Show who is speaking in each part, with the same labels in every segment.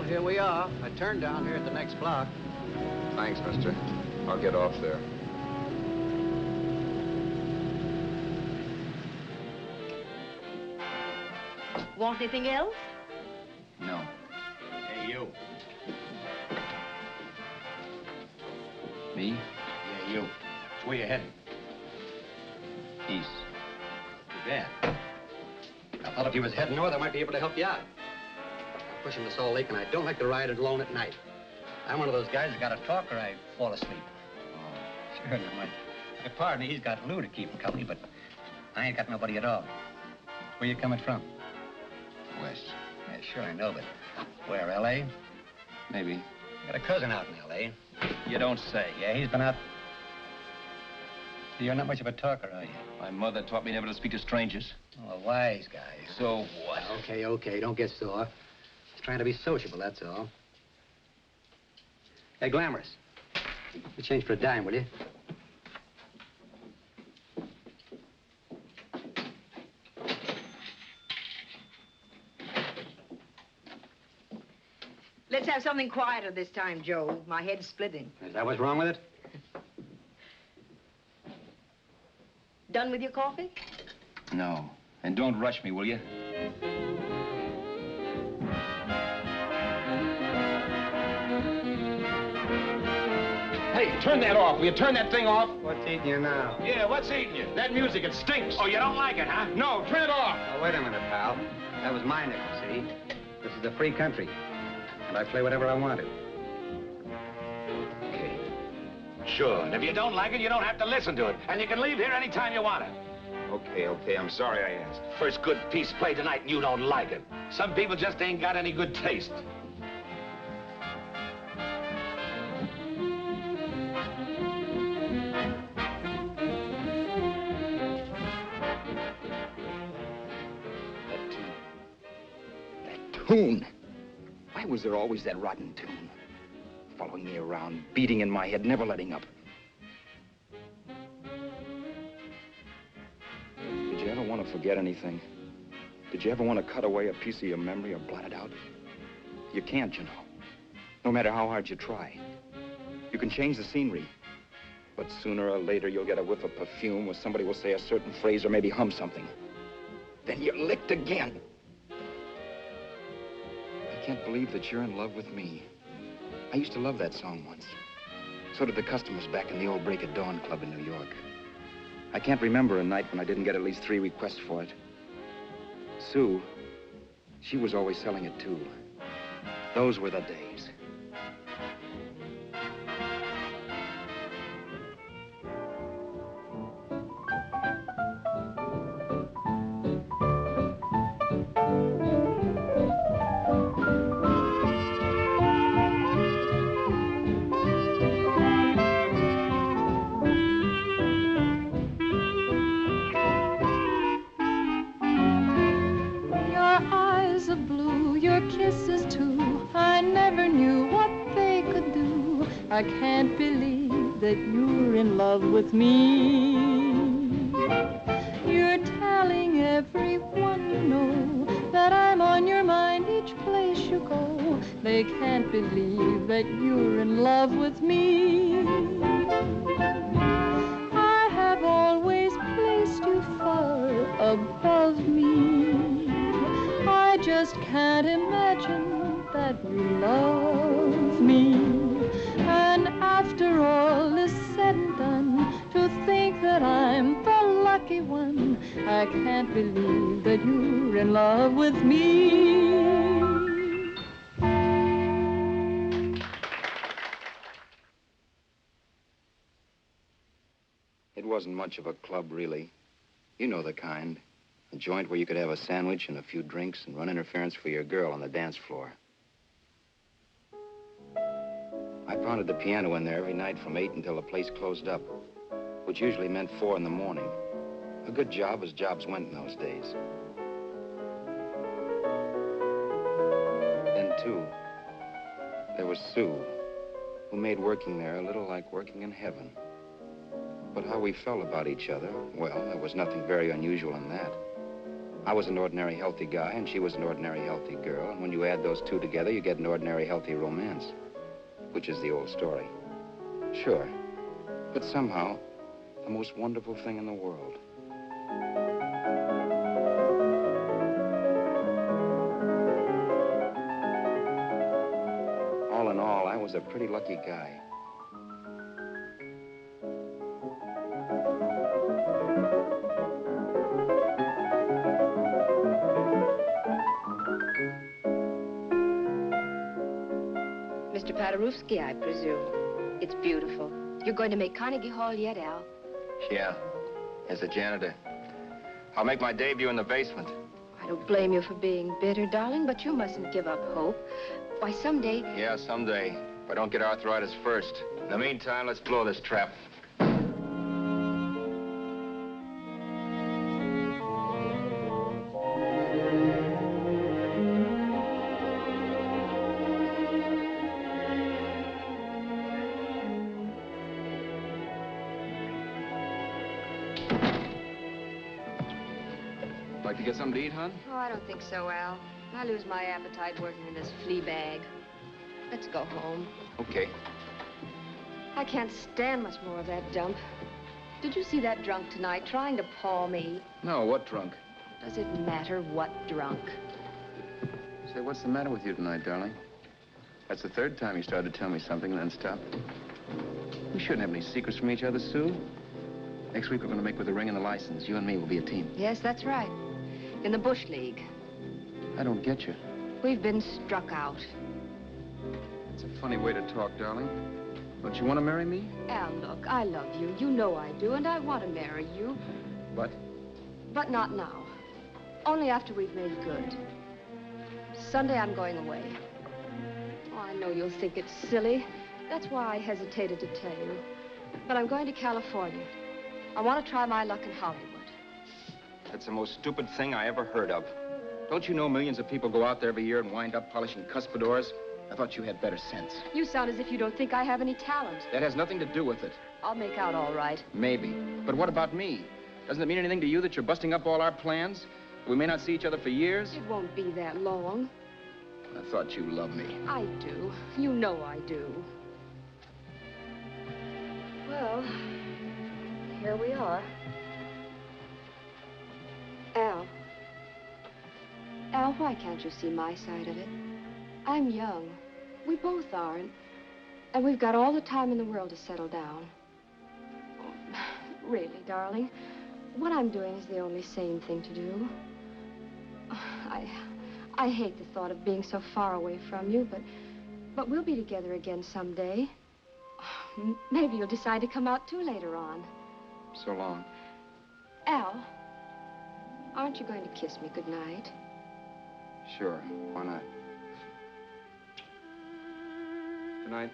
Speaker 1: Here we are. I turned down here at the next block.
Speaker 2: Thanks, mister. I'll get off there.
Speaker 3: Want anything else?
Speaker 2: No.
Speaker 4: Hey, you.
Speaker 2: Me?
Speaker 4: Yeah, you. Where you heading?
Speaker 2: East.
Speaker 4: Too bad. I thought if you was heading north, I might be able to help you out. Pushing the Salt Lake, and I don't like to ride it alone at night. I'm one of those guys that got to talk or I fall asleep. Oh, sure, no, my partner, he's got Lou to keep him company, but I ain't got nobody at all. Where you coming from?
Speaker 2: West.
Speaker 4: Yeah, sure, I know, but where, L.A.?
Speaker 2: Maybe.
Speaker 4: Got a cousin out in L.A.
Speaker 2: You don't say.
Speaker 4: Yeah, he's been out. You're not much of a talker, are you?
Speaker 2: My mother taught me never to speak to strangers.
Speaker 4: Oh, a wise guy.
Speaker 2: So what?
Speaker 4: Okay, don't get sore. Trying to be sociable, that's all. Hey, Glamorous. You change for a dime, will you?
Speaker 3: Let's have something quieter this time, Joe. My head's splitting.
Speaker 4: Is that what's wrong with it?
Speaker 3: Done with your coffee?
Speaker 2: No. And don't rush me, will you? Hey, turn that off. Will you turn that thing off?
Speaker 4: What's eating you now?
Speaker 2: Yeah, what's eating you? That music, it stinks. Oh, you don't like it, huh? No, turn it off.
Speaker 4: Oh, wait a minute, pal. That was my nickel, see? This is a free country, and I play whatever I want to.
Speaker 2: Okay.
Speaker 5: Sure, and if you don't like it, you don't have to listen to it. And you can leave here anytime you want it.
Speaker 2: Okay, I'm sorry I asked.
Speaker 5: First good piece played tonight and you don't like it. Some people just ain't got any good taste.
Speaker 2: Tune. Why was there always that rotten tune? Following me around, beating in my head, never letting up. Did you ever want to forget anything? Did you ever want to cut away a piece of your memory or blot it out? You can't, you know. No matter how hard you try. You can change the scenery, but sooner or later you'll get a whiff of perfume or somebody will say a certain phrase or maybe hum something. Then you're licked again. I can't believe that you're in love with me. I used to love that song once. So did the customers back in the old Break of Dawn Club in New York. I can't remember a night when I didn't get at least 3 requests for it. Sue, she was always selling it too. Those were the days.
Speaker 6: Your eyes of blue, your kisses too. I never knew I can't believe that you're in love with me. You're telling everyone you know that I'm on your mind each place you go. They can't believe that you're in love with me. I have always placed you far above me. I just can't imagine that you love me. And after all is said and done, to think that I'm the lucky one, I can't believe that you're in love with me.
Speaker 2: It wasn't much of a club, really. You know the kind. A joint where you could have a sandwich and a few drinks and run interference for your girl on the dance floor. I pounded the piano in there every night from 8 until the place closed up, which usually meant 4 in the morning. A good job as jobs went in those days. Then, too, there was Sue, who made working there a little like working in heaven. But how we felt about each other, well, there was nothing very unusual in that. I was an ordinary healthy guy, and she was an ordinary healthy girl, and when you add those two together, you get an ordinary healthy romance, which is the old story. Sure, but somehow, the most wonderful thing in the world. All in all, I was a pretty lucky guy.
Speaker 3: Mr. Paderewski, I presume. It's beautiful. You're going to make Carnegie Hall yet, Al?
Speaker 2: Yeah, as a janitor. I'll make my debut in the basement.
Speaker 3: I don't blame you for being bitter, darling, but you mustn't give up hope. Why, someday...
Speaker 2: Yeah, someday. If I don't get arthritis first. In the meantime, let's blow this trap. Like to get something to eat, hon?
Speaker 3: Oh, I don't think so, Al. I lose my appetite working in this flea bag. Let's go home.
Speaker 2: Okay.
Speaker 3: I can't stand much more of that dump. Did you see that drunk tonight trying to paw me?
Speaker 2: No, what drunk?
Speaker 3: Does it matter what drunk?
Speaker 2: Say, what's the matter with you tonight, darling? That's the third time you started to tell me something and then stopped. We shouldn't have any secrets from each other, Sue. Next week, we're going to make with the ring and the license. You and me will be a team.
Speaker 3: Yes, that's right. In the Bush League.
Speaker 2: I don't get you.
Speaker 3: We've been struck out.
Speaker 2: It's a funny way to talk, darling. Don't you want to marry me?
Speaker 3: Al, look, I love you. You know I do, and I want to marry you.
Speaker 2: But?
Speaker 3: But not now. Only after we've made good. Sunday, I'm going away. Oh, I know you'll think it's silly. That's why I hesitated to tell you. But I'm going to California. I want to try my luck in Hollywood.
Speaker 2: That's the most stupid thing I ever heard of. Don't you know millions of people go out there every year and wind up polishing cuspidors? I thought you had better sense.
Speaker 3: You sound as if you don't think I have any talent.
Speaker 2: That has nothing to do with it.
Speaker 3: I'll make out all right.
Speaker 2: Maybe. But what about me? Doesn't it mean anything to you that you're busting up all our plans? We may not see each other for years?
Speaker 3: It won't be that long.
Speaker 2: I thought you loved me.
Speaker 3: I do. You know I do. Well, here we are. Al. Al, why can't you see my side of it? I'm young. We both are, and we've got all the time in the world to settle down. Really, darling, what I'm doing is the only sane thing to do. I hate the thought of being so far away from you, but we'll be together again someday. Maybe you'll decide to come out too later on.
Speaker 2: So long.
Speaker 3: Al, aren't you going to kiss me goodnight?
Speaker 2: Sure. Why not? Good night.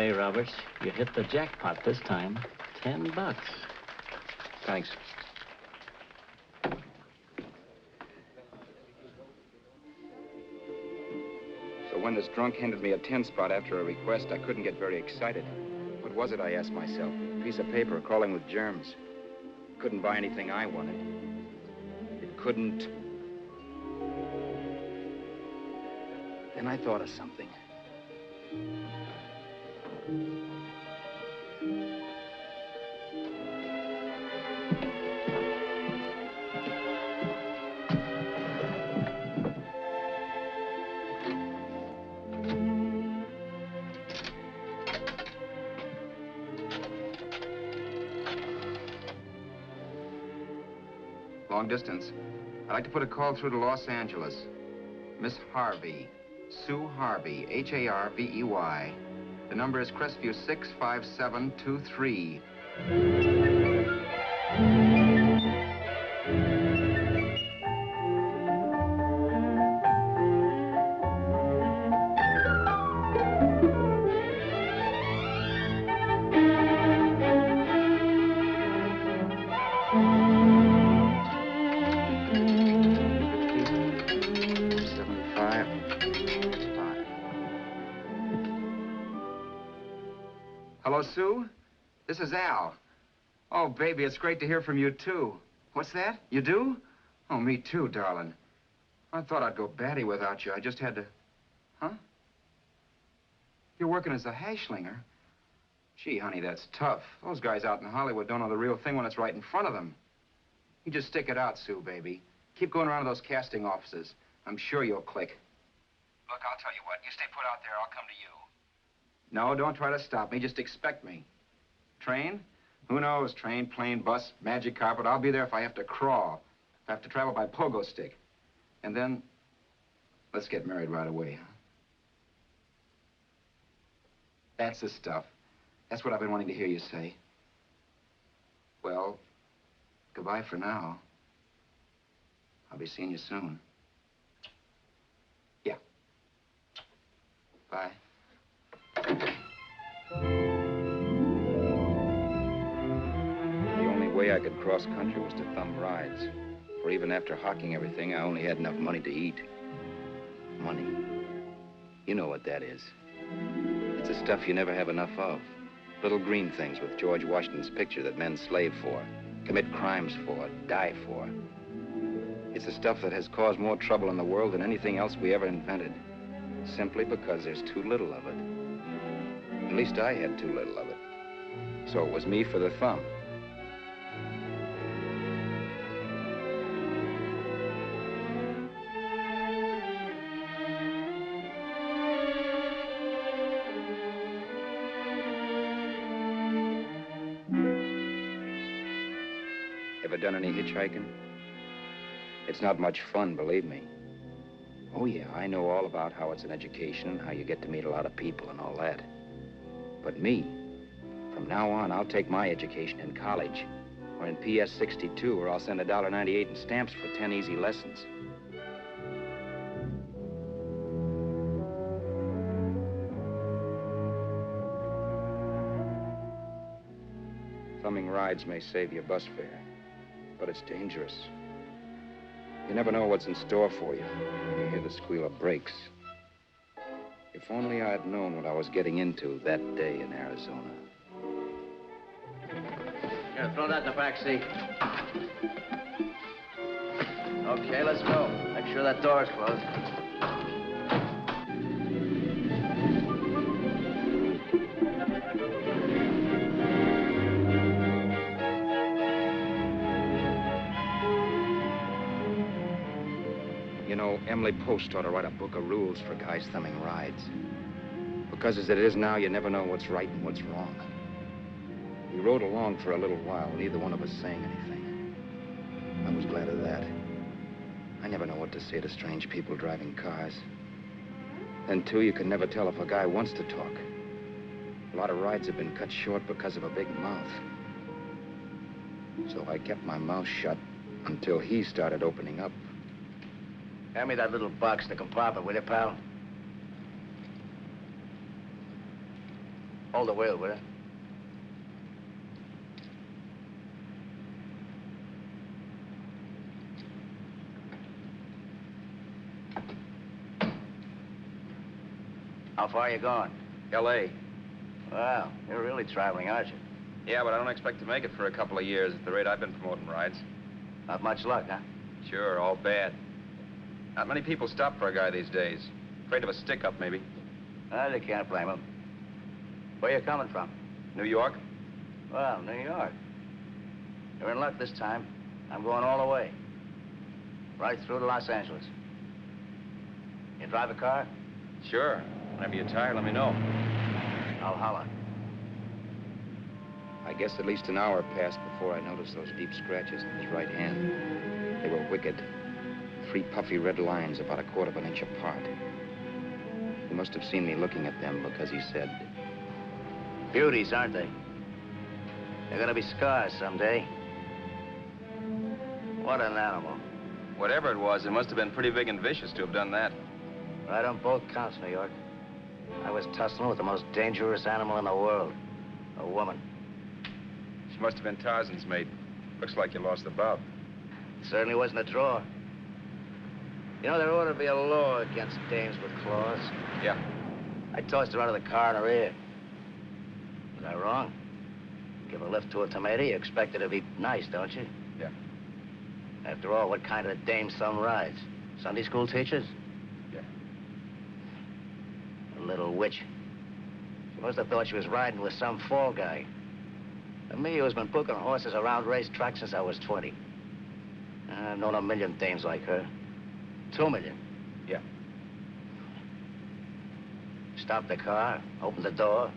Speaker 7: say, Roberts, you hit the jackpot this time. $10.
Speaker 2: Thanks. So when this drunk handed me a 10 spot after a request, I couldn't get very excited. What was it, I asked myself? A piece of paper crawling with germs. Couldn't buy anything I wanted. It couldn't... Then I thought of something. Long distance. I'd like to put a call through to Los Angeles. Miss Harvey. Sue Harvey, Harvey. The number is Crestview 65723. Hello, Sue? This is Al. Oh, baby, it's great to hear from you, too. What's that? You do? Oh, me too, darling. I thought I'd go batty without you. I just had to... Huh? You're working as a hashlinger? Gee, honey, that's tough. Those guys out in Hollywood don't know the real thing when it's right in front of them. You just stick it out, Sue, baby. Keep going around to those casting offices. I'm sure you'll click. Look, I'll tell you what. You stay put out there, I'll come to you. No, don't try to stop me. Just expect me. Train? Who knows? Train, plane, bus, magic carpet. I'll be there if I have to crawl. If I have to travel by pogo stick. And then, let's get married right away, huh? That's the stuff. That's what I've been wanting to hear you say. Well, goodbye for now. I'll be seeing you soon. Yeah. Bye. The only way I could cross country was to thumb rides. For even after hawking everything, I only had enough money to eat. Money. You know what that is. It's the stuff you never have enough of. Little green things with George Washington's picture that men slave for, commit crimes for, die for. It's the stuff that has caused more trouble in the world than anything else we ever invented. Simply because there's too little of it. At least I had too little of it. So it was me for the thumb. Ever done any hitchhiking? It's not much fun, believe me. Oh, yeah, I know all about how it's an education and how you get to meet a lot of people and all that. But me, from now on, I'll take my education in college or in PS 62, or I'll send $1.98 in stamps for 10 easy lessons. Thumbing rides may save you bus fare, but it's dangerous. You never know what's in store for you when you hear the squeal of brakes. If only I had known what I was getting into that day in Arizona.
Speaker 1: Here, throw that in the back seat. Okay, let's go. Make sure that door's closed.
Speaker 2: You know, Emily Post ought to write a book of rules for guys thumbing rides. Because as it is now, you never know what's right and what's wrong. We rode along for a little while, neither one of us saying anything. I was glad of that. I never know what to say to strange people driving cars. Then, too, you can never tell if a guy wants to talk. A lot of rides have been cut short because of a big mouth. So I kept my mouth shut until he started opening up.
Speaker 1: Hand me that little box in the compartment, will you, pal? Hold the wheel, will you? How far are you going?
Speaker 8: L.A.
Speaker 1: Well, you're really traveling, aren't you?
Speaker 8: Yeah, but I don't expect to make it for a couple of years at the rate I've been promoting rides.
Speaker 1: Not much luck, huh?
Speaker 8: Sure, all bad. Not many people stop for a guy these days. Afraid of a stick-up, maybe.
Speaker 1: Well, you can't blame him. Where you coming from?
Speaker 8: New York?
Speaker 1: Well, New York. You're in luck this time. I'm going all the way. Right through to Los Angeles. You drive a car?
Speaker 8: Sure. Whenever you're tired, let me know.
Speaker 1: I'll holler.
Speaker 2: I guess at least an hour passed before I noticed those deep scratches in his right hand. They were wicked. 3 puffy red lines about 1/4 of an inch apart. He must have seen me looking at them because he said,
Speaker 1: Beauties, aren't they? They're gonna be scars someday. What an animal.
Speaker 8: Whatever it was, it must have been pretty big and vicious to have done that.
Speaker 1: Right on both counts, New York. I was tussling with the most dangerous animal in the world. A woman.
Speaker 8: She must have been Tarzan's mate. Looks like you lost the bob.
Speaker 1: Certainly wasn't a draw. You know, there ought to be a law against dames with claws.
Speaker 8: Yeah.
Speaker 1: I tossed her out of the car in her ear. Was I wrong? Give a lift to a tomato, you expect her to be nice, don't you?
Speaker 8: Yeah.
Speaker 1: After all, what kind of a dame some rides? Sunday school teachers?
Speaker 8: Yeah.
Speaker 1: A little witch. She must have thought she was riding with some fall guy. And me, who's been booking horses around racetracks since I was 20. I've known a million dames like her. 2 million.
Speaker 8: Yeah.
Speaker 1: Stopped the car, opened the door.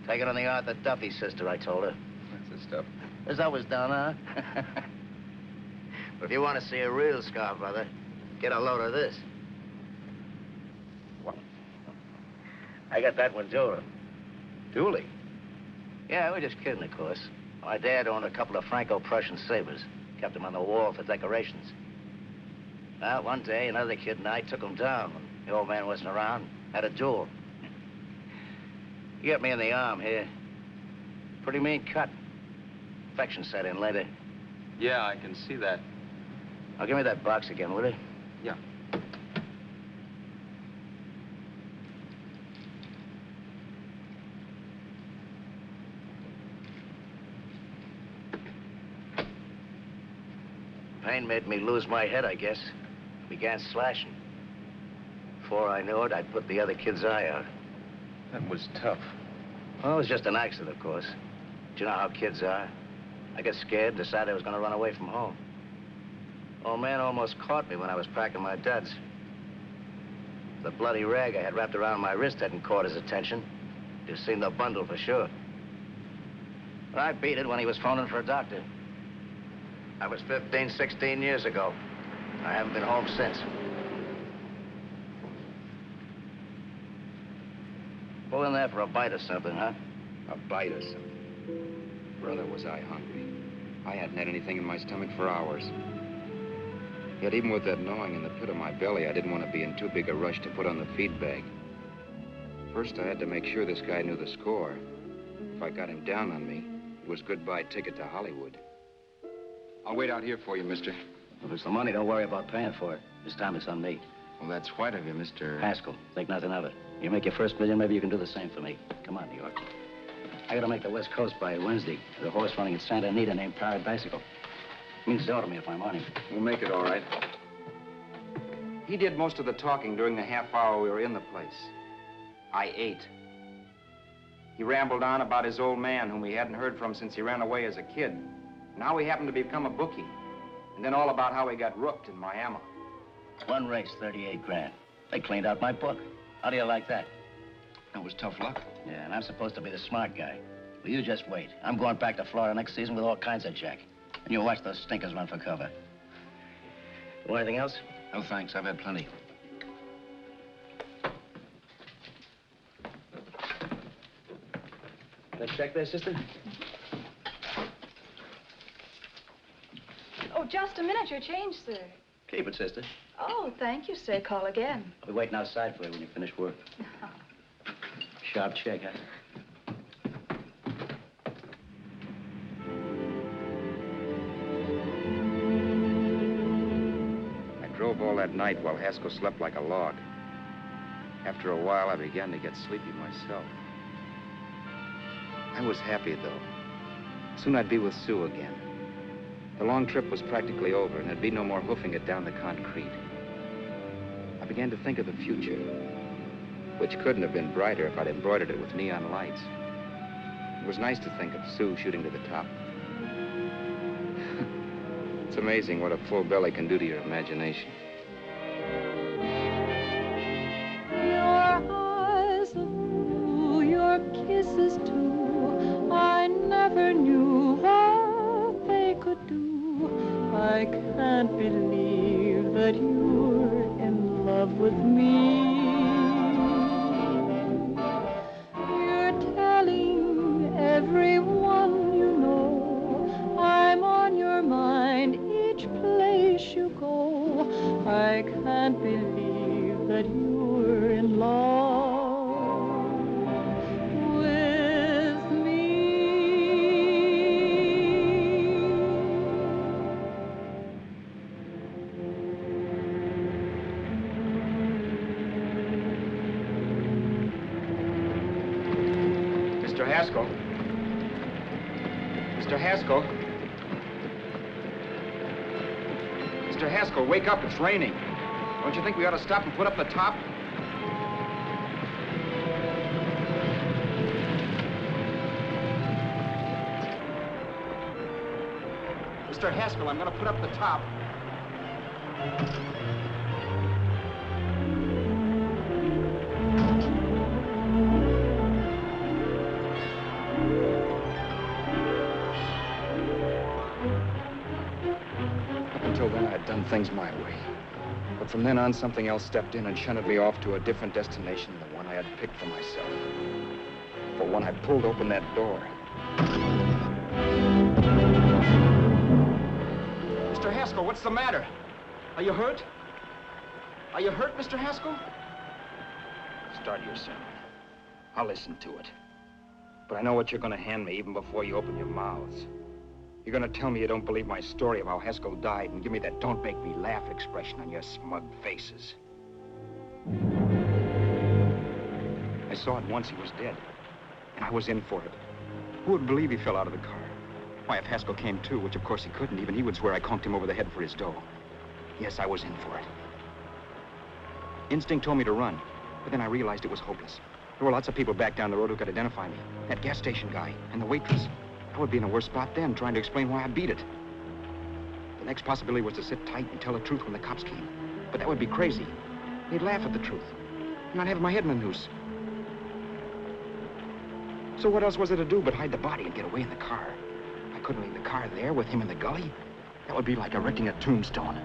Speaker 1: Take it on the Arthur Duffy sister, I told her.
Speaker 8: That's the stuff.
Speaker 1: As I was done, huh? But if you want to see a real scar, brother, get a load of this.
Speaker 8: What?
Speaker 1: I got that one, Detour.
Speaker 8: Dooley?
Speaker 1: Yeah, we're just kidding, of course. My dad owned a couple of Franco-Prussian sabers. Kept them on the wall for decorations. Well, one day, another kid and I took them down when the old man wasn't around. Had a duel. He got me in the arm here. Pretty mean cut. Infection set in later.
Speaker 8: Yeah, I can see that.
Speaker 1: Now, give me that box again, will you?
Speaker 8: Yeah.
Speaker 1: Pain made me lose my head, I guess. Began slashing. Before I knew it, I'd put the other kid's eye out.
Speaker 8: That was tough.
Speaker 1: Well, it was just an accident, of course. But you know how kids are. I got scared, decided I was going to run away from home. Old man almost caught me when I was packing my duds. The bloody rag I had wrapped around my wrist hadn't caught his attention. You've seen the bundle for sure. But I beat it when he was phoning for a doctor. That was 15, 16 years ago. I haven't been home since. Pull in there for a bite or something, huh?
Speaker 2: a bite or something. Brother, was I hungry. I hadn't had anything in my stomach for hours. Yet even with that gnawing in the pit of my belly, I didn't want to be in too big a rush to put on the feed bag. First, I had to make sure this guy knew the score. If I got him down on me, it was goodbye ticket to Hollywood. I'll wait out here for you, mister.
Speaker 1: If it's the money, don't worry about paying for it. This time it's on me.
Speaker 2: Well, that's white of you, Mr.
Speaker 1: Haskell, think nothing of it. You make your first million, maybe you can do the same for me. Come on, New York. I gotta make the West Coast by Wednesday. There's a horse running at Santa Anita named Paradiesical. Means dough to me if I'm on him.
Speaker 2: We'll make it all right. He did most of the talking during the half hour we were in the place. I ate. He rambled on about his old man, whom he hadn't heard from since he ran away as a kid. And how he happened to become a bookie. And then all about how he got rooked in Miami.
Speaker 1: One race, 38 grand. They cleaned out my book. How do you like that?
Speaker 2: That was tough luck.
Speaker 1: Yeah, and I'm supposed to be the smart guy. Well, you just wait. I'm going back to Florida next season with all kinds of jack. And you watch those stinkers run for cover. Want anything else?
Speaker 2: No, thanks. I've had plenty.
Speaker 1: That check there, sister?
Speaker 9: Oh, just a minute. Your change, sir.
Speaker 1: Keep it, sister.
Speaker 9: Oh, thank you, sir. Call again.
Speaker 1: I'll be waiting outside for you when you finish work. Sharp check, huh?
Speaker 8: drove all that night while Haskell slept like a log. After a while, I began to get sleepy myself. I was happy, though. Soon I'd be with Sue again. The long trip was practically over, and there'd be no more hoofing it down the concrete. I began to think of the future, which couldn't have been brighter if I'd embroidered it with neon lights. It was nice to think of Sue shooting to the top. It's amazing what a full belly can do to your imagination.
Speaker 6: Your eyes of blue, your kisses too, I never knew what they could do. I can't believe that you're in love with me. You're telling everyone you know I'm on your mind each place you go. I can't believe that you're in love with me.
Speaker 2: Mr. Haskell. Mr. Haskell. Mr. Haskell, wake up. It's raining. Don't you think we ought to stop and put up the top? Mr. Haskell, I'm going to put up the top. Until then, I'd done things my way. But from then on, something else stepped in and shunted me off to a different destination than the one I had picked for myself. For when I pulled open that door... Mr. Haskell, what's the matter? Are you hurt? Are you hurt, Mr. Haskell? Start your sermon. I'll listen to it. But I know what you're going to hand me even before you open your mouths. You're going to tell me you don't believe my story of how Haskell died and give me that don't make me laugh expression on your smug faces. I saw at once he was dead, and I was in for it. Who would believe he fell out of the car? Why, if Haskell came too, which of course he couldn't, even he would swear I conked him over the head for his dough. Yes, I was in for it. Instinct told me to run, but then I realized it was hopeless. There were lots of people back down the road who could identify me. That gas station guy and the waitress. I would be in a worse spot then, trying to explain why I beat it. The next possibility was to sit tight and tell the truth when the cops came. But that would be crazy. They'd laugh at the truth. And I'd have my head in a noose. So what else was there to do but hide the body and get away in the car? I couldn't leave the car there with him in the gully. That would be like erecting a tombstone.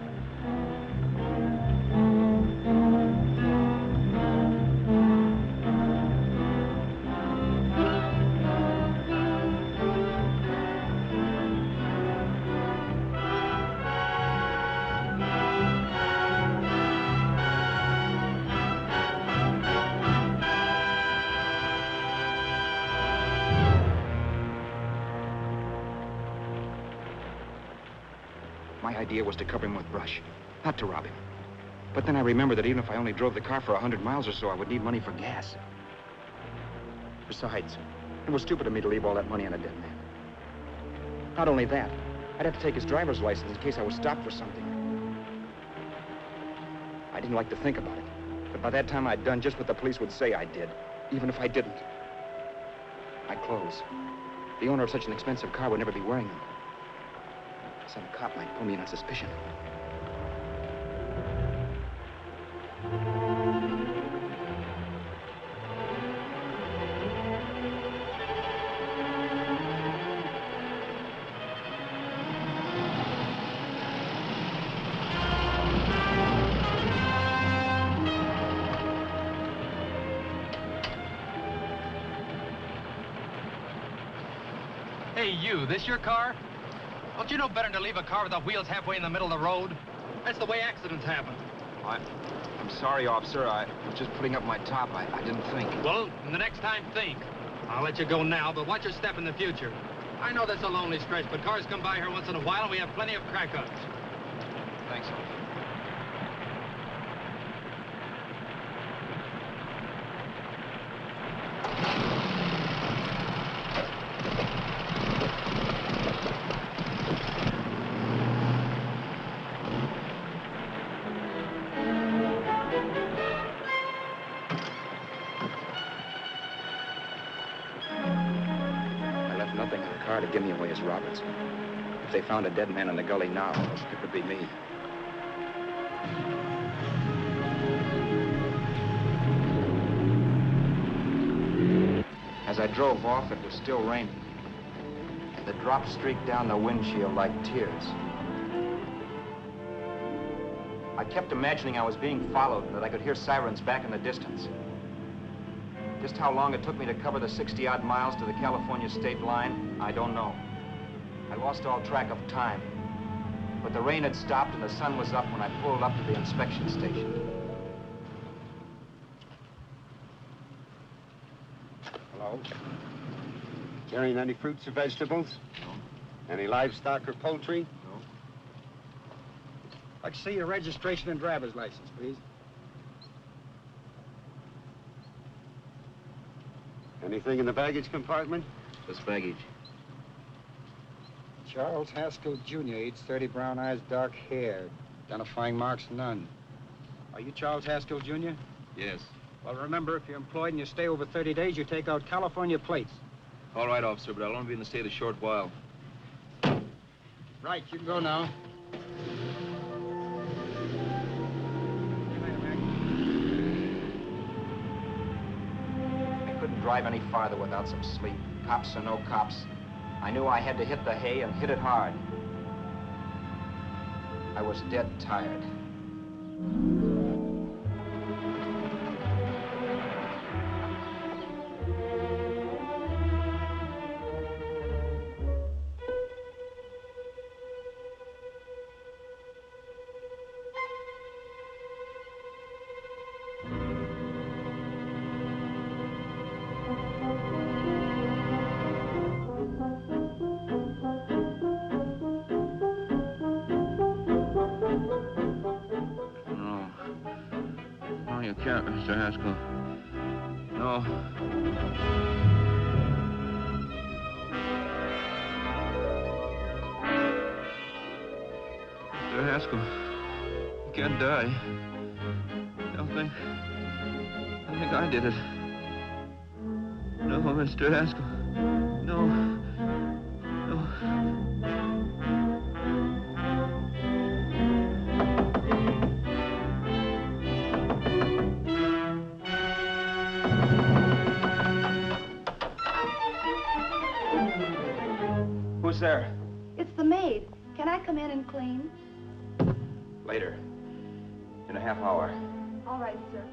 Speaker 2: My idea was to cover him with brush, not to rob him. But then I remembered that even if I only drove the car for 100 miles or so, I would need money for gas. Besides, it was stupid of me to leave all that money on a dead man. Not only that, I'd have to take his driver's license in case I was stopped for something. I didn't like to think about it, but by that time I'd done just what the police would say I did, even if I didn't. My clothes. The owner of such an expensive car would never be wearing them. Some cop might pull me in on suspicion.
Speaker 4: Hey, you, this your car? Don't you know better than to leave a car with the wheels halfway in the middle of the road? That's the way accidents happen.
Speaker 2: I'm sorry, officer. I was just putting up my top. I didn't think.
Speaker 4: Well, the next time, think. I'll let you go now, but watch your step in the future. I know that's a lonely stretch, but cars come by here once in a while, and we have plenty of crack-ups.
Speaker 2: Thanks, officer.
Speaker 8: could give me away as Roberts. If they found a dead man in the gully now, it would be me. As I drove off, it was still raining. The drops streaked down the windshield like tears. I kept imagining I was being followed and that I could hear sirens back in the distance. Just how long it took me to cover the 60-odd miles to the California state line, I don't know. I lost all track of time. But the rain had stopped and the sun was up when I pulled up to the inspection station.
Speaker 10: Hello? Carrying any fruits or vegetables? No. Any livestock or poultry?
Speaker 8: No.
Speaker 10: I'd like to see your registration and driver's license, please. Anything in the baggage compartment?
Speaker 8: Just baggage.
Speaker 10: Charles Haskell, Jr., age 30, brown eyes, dark hair. Identifying marks, none. Are you Charles Haskell, Jr.?
Speaker 11: Yes.
Speaker 10: Well, remember, if you're employed and you stay over 30 days, you take out California plates.
Speaker 11: All right, officer, but I'll only be in the state a short while.
Speaker 10: Right, you can go now.
Speaker 8: I couldn't drive any farther without some sleep. Cops or no cops, I knew I had to hit the hay and hit it hard. I was dead tired.
Speaker 11: No, you can't, Mr. Haskell. No. Mr. Haskell, you can't die. Don't think I did it. No, Mr. Haskell. No. No. Who's there?
Speaker 9: It's the maid. Can I come in and clean?
Speaker 8: Later. In a half hour.
Speaker 9: All right, sir.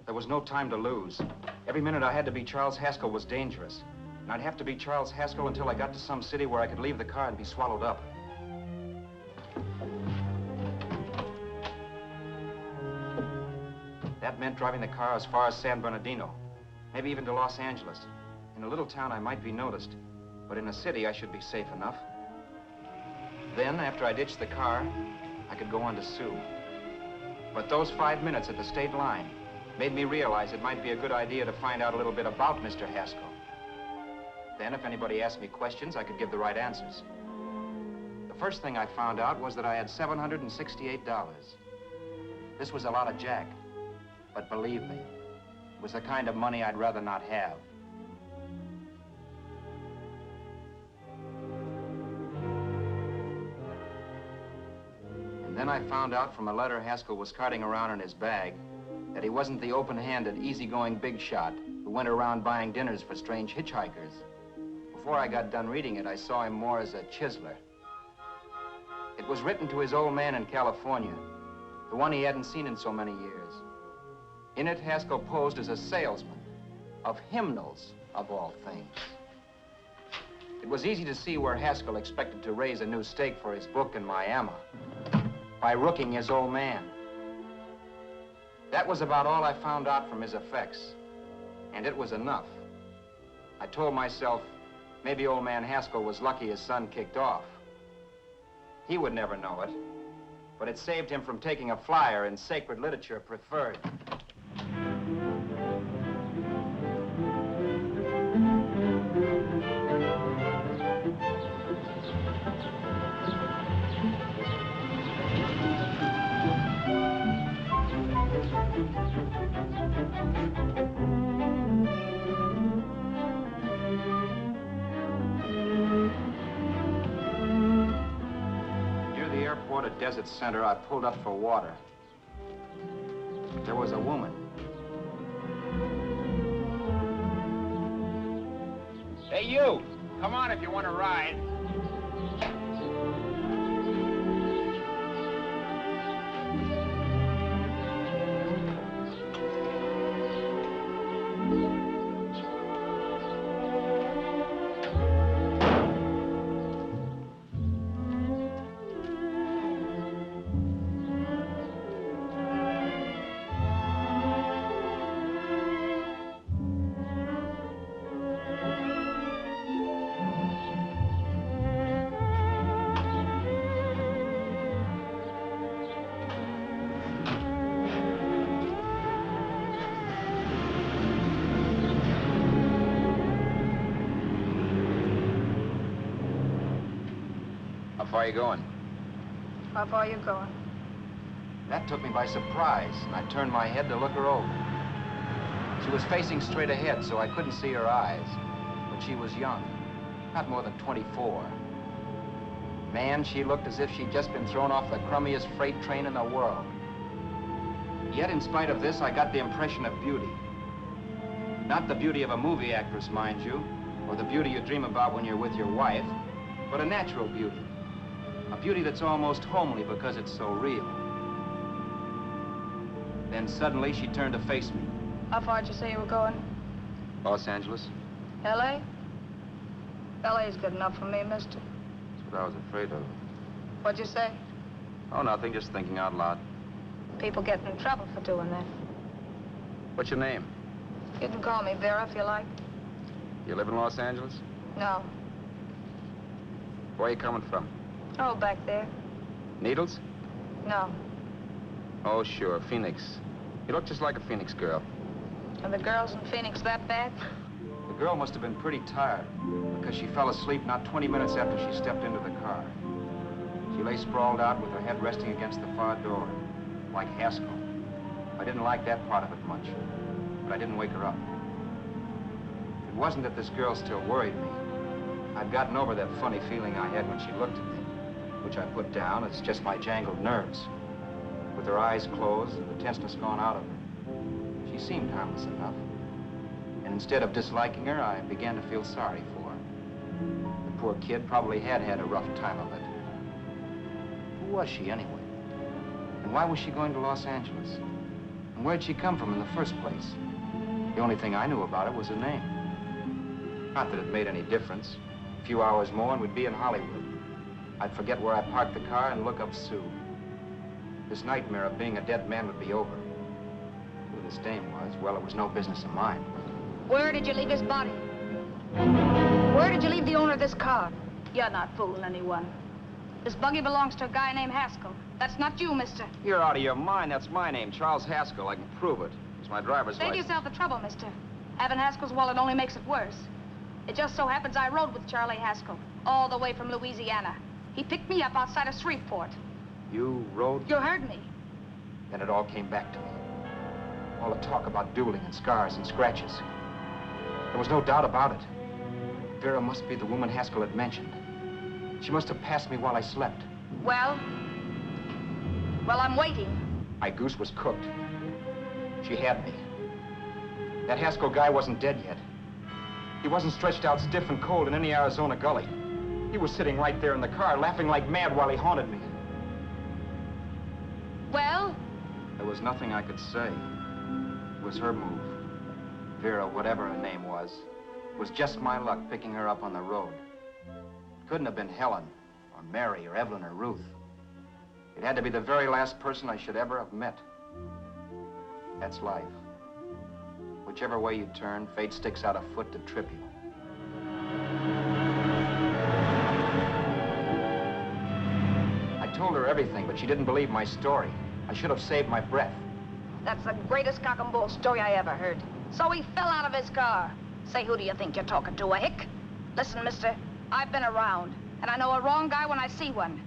Speaker 8: There was no time to lose. Every minute I had to be Charles Haskell was dangerous. And I'd have to be Charles Haskell until I got to some city where I could leave the car and be swallowed up. That meant driving the car as far as San Bernardino, maybe even to Los Angeles. In a little town, I might be noticed, but in a city, I should be safe enough. Then, after I ditched the car, I could go on to Sue. But those 5 minutes at the state line made me realize it might be a good idea to find out a little bit about Mr. Haskell. Then, if anybody asked me questions, I could give the right answers. The first thing I found out was that I had $768. This was a lot of jack, but believe me, it was the kind of money I'd rather not have. And then I found out from a letter Haskell was carting around in his bag that he wasn't the open-handed, easygoing big shot who went around buying dinners for strange hitchhikers. Before I got done reading it, I saw him more as a chiseler. It was written to his old man in California, the one he hadn't seen in so many years. In it, Haskell posed as a salesman of hymnals, of all things. It was easy to see where Haskell expected to raise a new stake for his book in Miami by rooking his old man. That was about all I found out from his effects, and it was enough. I told myself, maybe old man Haskell was lucky his son kicked off. He would never know it, but it saved him from taking a flyer in sacred literature preferred. At Desert Center, I pulled up for water. There was a woman. Hey, you! Come on if you want to ride. How far are you going?
Speaker 9: How far are you going?
Speaker 8: That took me by surprise, and I turned my head to look her over. She was facing straight ahead, so I couldn't see her eyes. But she was young, not more than 24. Man, she looked as if she'd just been thrown off the crummiest freight train in the world. Yet, in spite of this, I got the impression of beauty. Not the beauty of a movie actress, mind you, or the beauty you dream about when you're with your wife, but a natural beauty. A beauty that's almost homely because it's so real. Then suddenly she turned to face me.
Speaker 9: How far did you say you were going?
Speaker 8: Los Angeles?
Speaker 9: L.A.? L.A.'s good enough for me, mister.
Speaker 8: That's what I was afraid of.
Speaker 9: What'd you say?
Speaker 8: Oh, nothing, just thinking out loud.
Speaker 9: People get in trouble for doing that.
Speaker 8: What's your name?
Speaker 9: You can call me Vera if you like.
Speaker 8: You live in Los Angeles?
Speaker 9: No.
Speaker 8: Where are you coming from?
Speaker 9: Oh, back there.
Speaker 8: Needles?
Speaker 9: No.
Speaker 8: Oh, sure, Phoenix. You look just like a Phoenix girl.
Speaker 9: Are the girls in Phoenix that bad?
Speaker 8: The girl must have been pretty tired, because she fell asleep not 20 minutes after she stepped into the car. She lay sprawled out with her head resting against the far door, like Haskell. I didn't like that part of it much, but I didn't wake her up. It wasn't that this girl still worried me. I'd gotten over that funny feeling I had when she looked at me, which I put down as just my jangled nerves. With her eyes closed and the tenseness gone out of her, she seemed harmless enough. And instead of disliking her, I began to feel sorry for her. The poor kid probably had had a rough time of it. Who was she, anyway? And why was she going to Los Angeles? And where'd she come from in the first place? The only thing I knew about her was her name. Not that it made any difference. A few hours more and we'd be in Hollywood. I'd forget where I parked the car and look up Sue. This nightmare of being a dead man would be over. Who this dame was, well, it was no business of mine.
Speaker 9: Where did you leave his body? Where did you leave the owner of this car? You're not fooling anyone. This buggy belongs to a guy named Haskell. That's not you, mister.
Speaker 8: You're out of your mind. That's my name, Charles Haskell. I can prove it. It's my driver's
Speaker 9: Save
Speaker 8: license.
Speaker 9: yourself the trouble, mister. Having Haskell's wallet only makes it worse. It just so happens I rode with Charlie Haskell, all the way from Louisiana. He picked me up outside of Shreveport.
Speaker 8: You rode?
Speaker 9: You heard me.
Speaker 8: Then it all came back to me. All the talk about dueling and scars and scratches. There was no doubt about it. Vera must be the woman Haskell had mentioned. She must have passed me while I slept.
Speaker 9: Well, I'm waiting.
Speaker 8: My goose was cooked. She had me. That Haskell guy wasn't dead yet. He wasn't stretched out stiff and cold in any Arizona gully. He was sitting right there in the car, laughing like mad while he haunted me.
Speaker 9: Well?
Speaker 8: There was nothing I could say. It was her move. Vera, whatever her name was just my luck picking her up on the road. It couldn't have been Helen, or Mary, or Evelyn, or Ruth. It had to be the very last person I should ever have met. That's life. Whichever way you turn, fate sticks out a foot to trip you. I told her her everything, but she didn't believe my story. I should have saved my breath.
Speaker 9: That's the greatest cock and bull story I ever heard. So he fell out of his car. Say, who do you think you're talking to, a hick? Listen, mister, I've been around, and I know a wrong guy when I see one.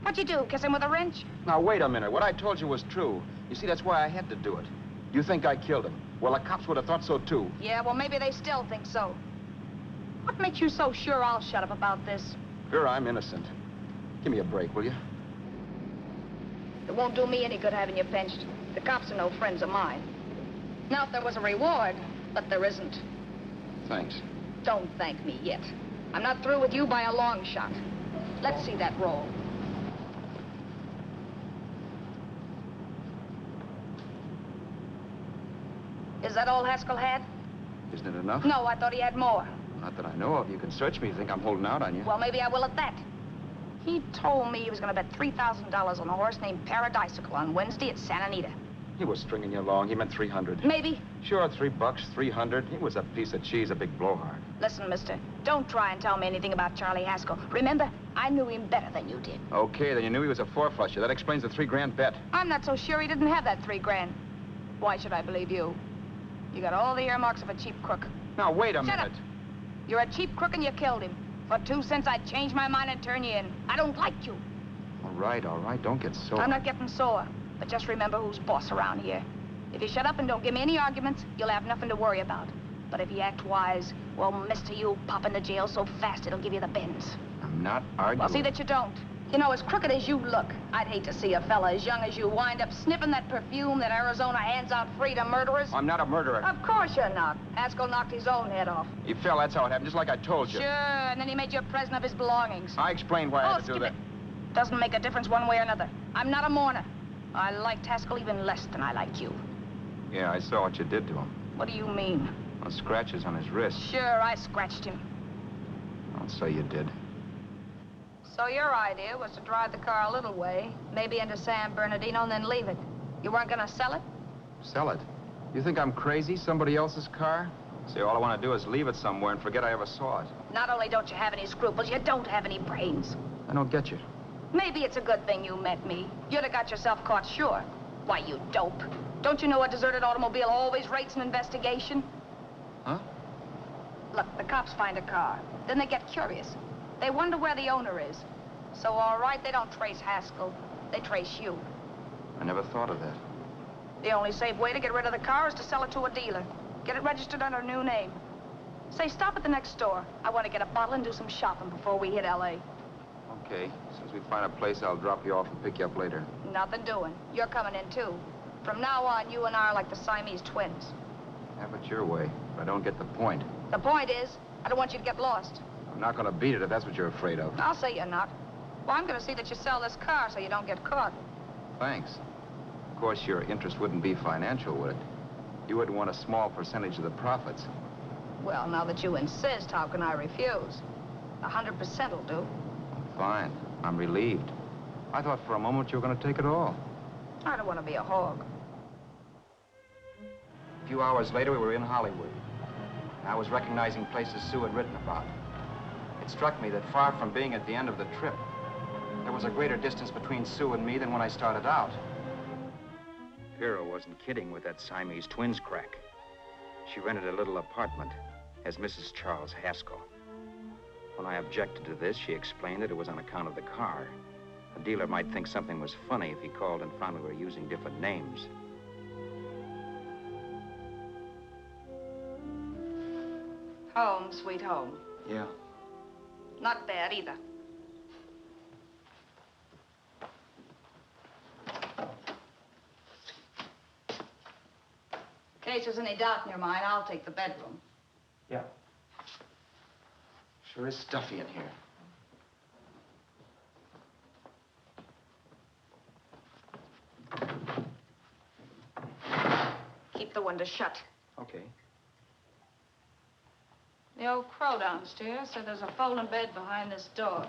Speaker 9: What'd you do, kiss him with a wrench?
Speaker 2: Now, wait a minute. What I told you was true. You see, that's why I had to do it. You think I killed him? Well, the cops would have thought so, too.
Speaker 9: Yeah, well, maybe they still think so. What makes you so sure I'll shut up about this?
Speaker 2: Vera, I'm innocent. Give me a break, will you?
Speaker 9: It won't do me any good having you pinched. The cops are no friends of mine. Now, if there was a reward, but there isn't.
Speaker 2: Thanks.
Speaker 9: Don't thank me yet. I'm not through with you by a long shot. Let's see that roll. Is that all Haskell had?
Speaker 2: Isn't it enough?
Speaker 9: No, I thought he had more.
Speaker 2: Not that I know of. You can search me. You think I'm holding out on you?
Speaker 9: Well, maybe I will at that. He told me he was going to bet $3,000 on a horse named Paradisical on Wednesday at Santa Anita.
Speaker 2: He was stringing you along. He meant 300.
Speaker 9: Maybe.
Speaker 2: Sure, $3, 300. He was a piece of cheese, a big blowhard.
Speaker 9: Listen, mister, don't try and tell me anything about Charlie Haskell. Remember, I knew him better than you did.
Speaker 2: Okay, then you knew he was a four-flusher. That explains the $3 bet.
Speaker 9: I'm not so sure he didn't have that $3,000. Why should I believe you? You got all the earmarks of a cheap crook.
Speaker 2: Now, wait a
Speaker 9: Shut
Speaker 2: minute.
Speaker 9: up. You're a cheap crook and you killed him. For 2 cents, I'd change my mind and turn you in. I don't like you.
Speaker 2: All right. Don't get sore.
Speaker 9: I'm not getting sore. But just remember who's boss around here. If you shut up and don't give me any arguments, you'll have nothing to worry about. But if you act wise, well, mister, you'll pop into jail so fast it'll give you the bends.
Speaker 2: I'm not arguing.
Speaker 9: Well, see that you don't. You know, as crooked as you look, I'd hate to see a fella as young as you wind up sniffing that perfume that Arizona hands out free to murderers.
Speaker 2: I'm not a murderer.
Speaker 9: Of course you're not. Haskell knocked his own head off.
Speaker 2: He fell, that's how it happened, just like I told you.
Speaker 9: Sure, and then he made you a present of his belongings.
Speaker 2: I explained why I had to do that.
Speaker 9: Doesn't make a difference one way or another. I'm not a mourner. I liked Haskell even less than I like you.
Speaker 2: Yeah, I saw what you did to him.
Speaker 9: What do you mean?
Speaker 2: Well, scratches on his wrist.
Speaker 9: Sure, I scratched him.
Speaker 2: I'll say you did.
Speaker 9: So your idea was to drive the car a little way, maybe into San Bernardino, and then leave it. You weren't gonna sell it?
Speaker 2: Sell it? You think I'm crazy? Somebody else's car? See, all I want to do is leave it somewhere and forget I ever saw it.
Speaker 9: Not only don't you have any scruples, you don't have any brains.
Speaker 2: I don't get you.
Speaker 9: Maybe it's a good thing you met me. You'd have got yourself caught, sure. Why, you dope. Don't you know a deserted automobile always rates an investigation?
Speaker 2: Huh?
Speaker 9: Look, the cops find a car. Then they get curious. They wonder where the owner is. So, all right, they don't trace Haskell. They trace you.
Speaker 2: I never thought of that.
Speaker 9: The only safe way to get rid of the car is to sell it to a dealer. Get it registered under a new name. Say, stop at the next store. I want to get a bottle and do some shopping before we hit L.A.
Speaker 2: Okay. As soon as we find a place, I'll drop you off and pick you up later.
Speaker 9: Nothing doing. You're coming in, too. From now on, you and I are like the Siamese twins.
Speaker 2: Have it your way, but I don't get the point.
Speaker 9: The point is, I don't want you to get lost.
Speaker 2: I'm not going to beat it if that's what you're afraid of.
Speaker 9: I'll say you're not. Well, I'm going to see that you sell this car so you don't get caught.
Speaker 2: Thanks. Of course, your interest wouldn't be financial, would it? You would want a small percentage of the profits.
Speaker 9: Well, now that you insist, how can I refuse? 100% will do.
Speaker 2: Fine. I'm relieved. I thought for a moment you were going to take it all.
Speaker 9: I don't want to be a hog.
Speaker 8: A few hours later, we were in Hollywood. I was recognizing places Sue had written about. It struck me that far from being at the end of the trip, there was a greater distance between Sue and me than when I started out. Vera wasn't kidding with that Siamese twins crack. She rented a little apartment as Mrs. Charles Haskell. When I objected to this, she explained that it was on account of the car. A dealer might think something was funny if he called and found we were using different names.
Speaker 9: Home, sweet home.
Speaker 2: Yeah.
Speaker 9: Not bad, either. In case there's any doubt in your mind, I'll take the bedroom.
Speaker 2: Yeah. Sure is stuffy in here.
Speaker 9: Keep the window shut.
Speaker 2: Okay.
Speaker 9: The old crow downstairs said there's a folding bed behind this door.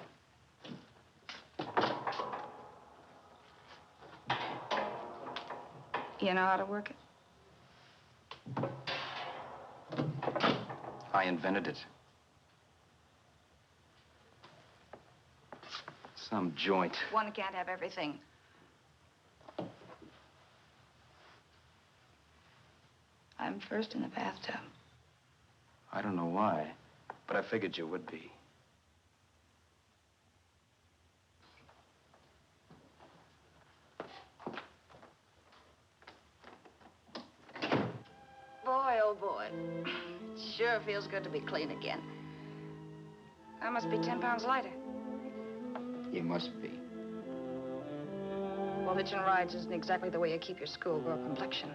Speaker 9: You know how to work it?
Speaker 2: I invented it.
Speaker 8: Some joint.
Speaker 9: One can't have everything. I'm first in the bathtub.
Speaker 8: I don't know why, but I figured you would be.
Speaker 9: Boy, oh boy. It sure feels good to be clean again. I must be 10 pounds lighter.
Speaker 8: You must be.
Speaker 9: Well, hitching rides isn't exactly the way you keep your schoolgirl complexion.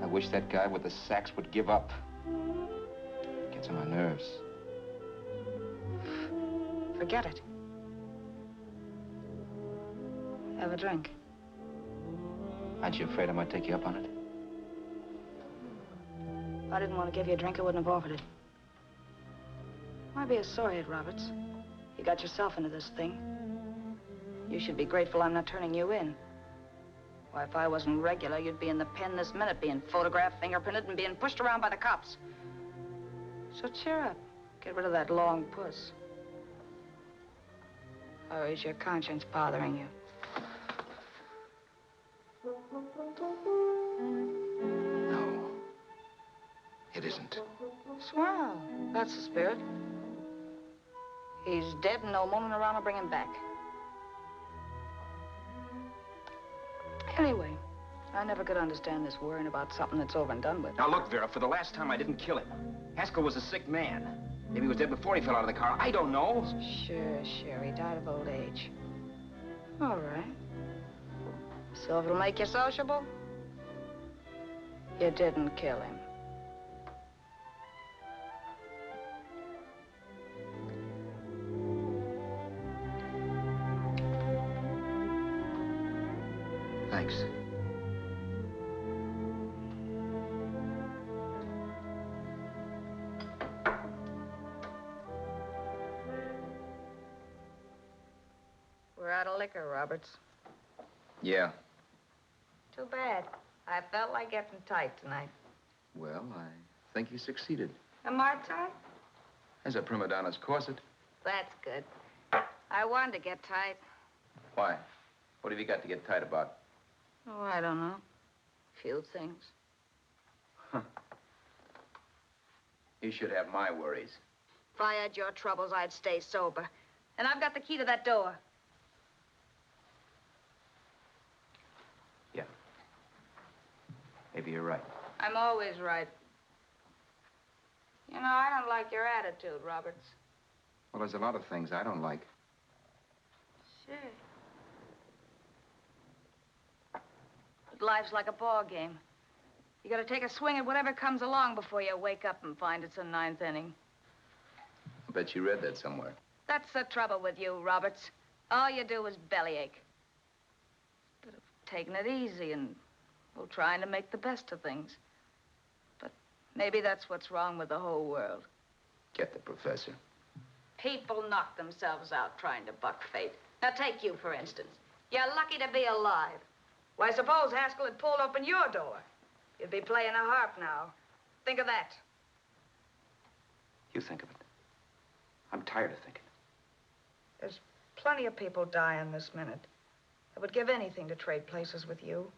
Speaker 8: I wish that guy with the sax would give up. Gets on my nerves.
Speaker 9: Forget it. Have a drink.
Speaker 8: Aren't you afraid I might take you up on it?
Speaker 9: If I didn't want to give you a drink, I wouldn't have offered it. Why be a sorehead, Roberts? You got yourself into this thing. You should be grateful I'm not turning you in. Why, if I wasn't regular, you'd be in the pen this minute, being photographed, fingerprinted, and being pushed around by the cops. So cheer up. Get rid of that long puss. Or is your conscience bothering you?
Speaker 8: No. It isn't.
Speaker 9: Swell. That's the spirit. He's dead and no moaning around will bring him back. Anyway, I never could understand this worrying about something that's over and done with.
Speaker 8: Now look, Vera, for the last time I didn't kill him. Haskell was a sick man. Maybe he was dead before he fell out of the car. I don't know.
Speaker 9: Sure, he died of old age. All right. So if it'll make you sociable, you didn't kill him.
Speaker 8: Thanks.
Speaker 9: We're out of liquor, Roberts.
Speaker 8: Yeah.
Speaker 9: Too bad. I felt like getting tight tonight.
Speaker 8: Well, I think you succeeded.
Speaker 9: Am I tight?
Speaker 8: As a prima donna's corset.
Speaker 9: That's good. I wanted to get tight.
Speaker 8: Why? What have you got to get tight about?
Speaker 9: Oh, I don't know. Few things.
Speaker 8: Huh. You should have my worries.
Speaker 9: If I had your troubles, I'd stay sober. And I've got the key to that door.
Speaker 8: Yeah. Maybe you're right.
Speaker 9: I'm always right. You know, I don't like your attitude, Roberts.
Speaker 8: Well, there's a lot of things I don't like.
Speaker 9: Sure. But life's like a ball game. You gotta take a swing at whatever comes along before you wake up and find it's the ninth inning.
Speaker 8: I bet you read that somewhere.
Speaker 9: That's the trouble with you, Roberts. All you do is bellyache. Instead of taking it easy and, well, trying to make the best of things. But maybe that's what's wrong with the whole world.
Speaker 8: Get the professor.
Speaker 9: People knock themselves out trying to buck fate. Now, take you, for instance. You're lucky to be alive. Why, suppose Haskell had pulled open your door. You'd be playing a harp now. Think of that.
Speaker 8: You think of it. I'm tired of thinking.
Speaker 9: There's plenty of people dying this minute. I would give anything to trade places with you.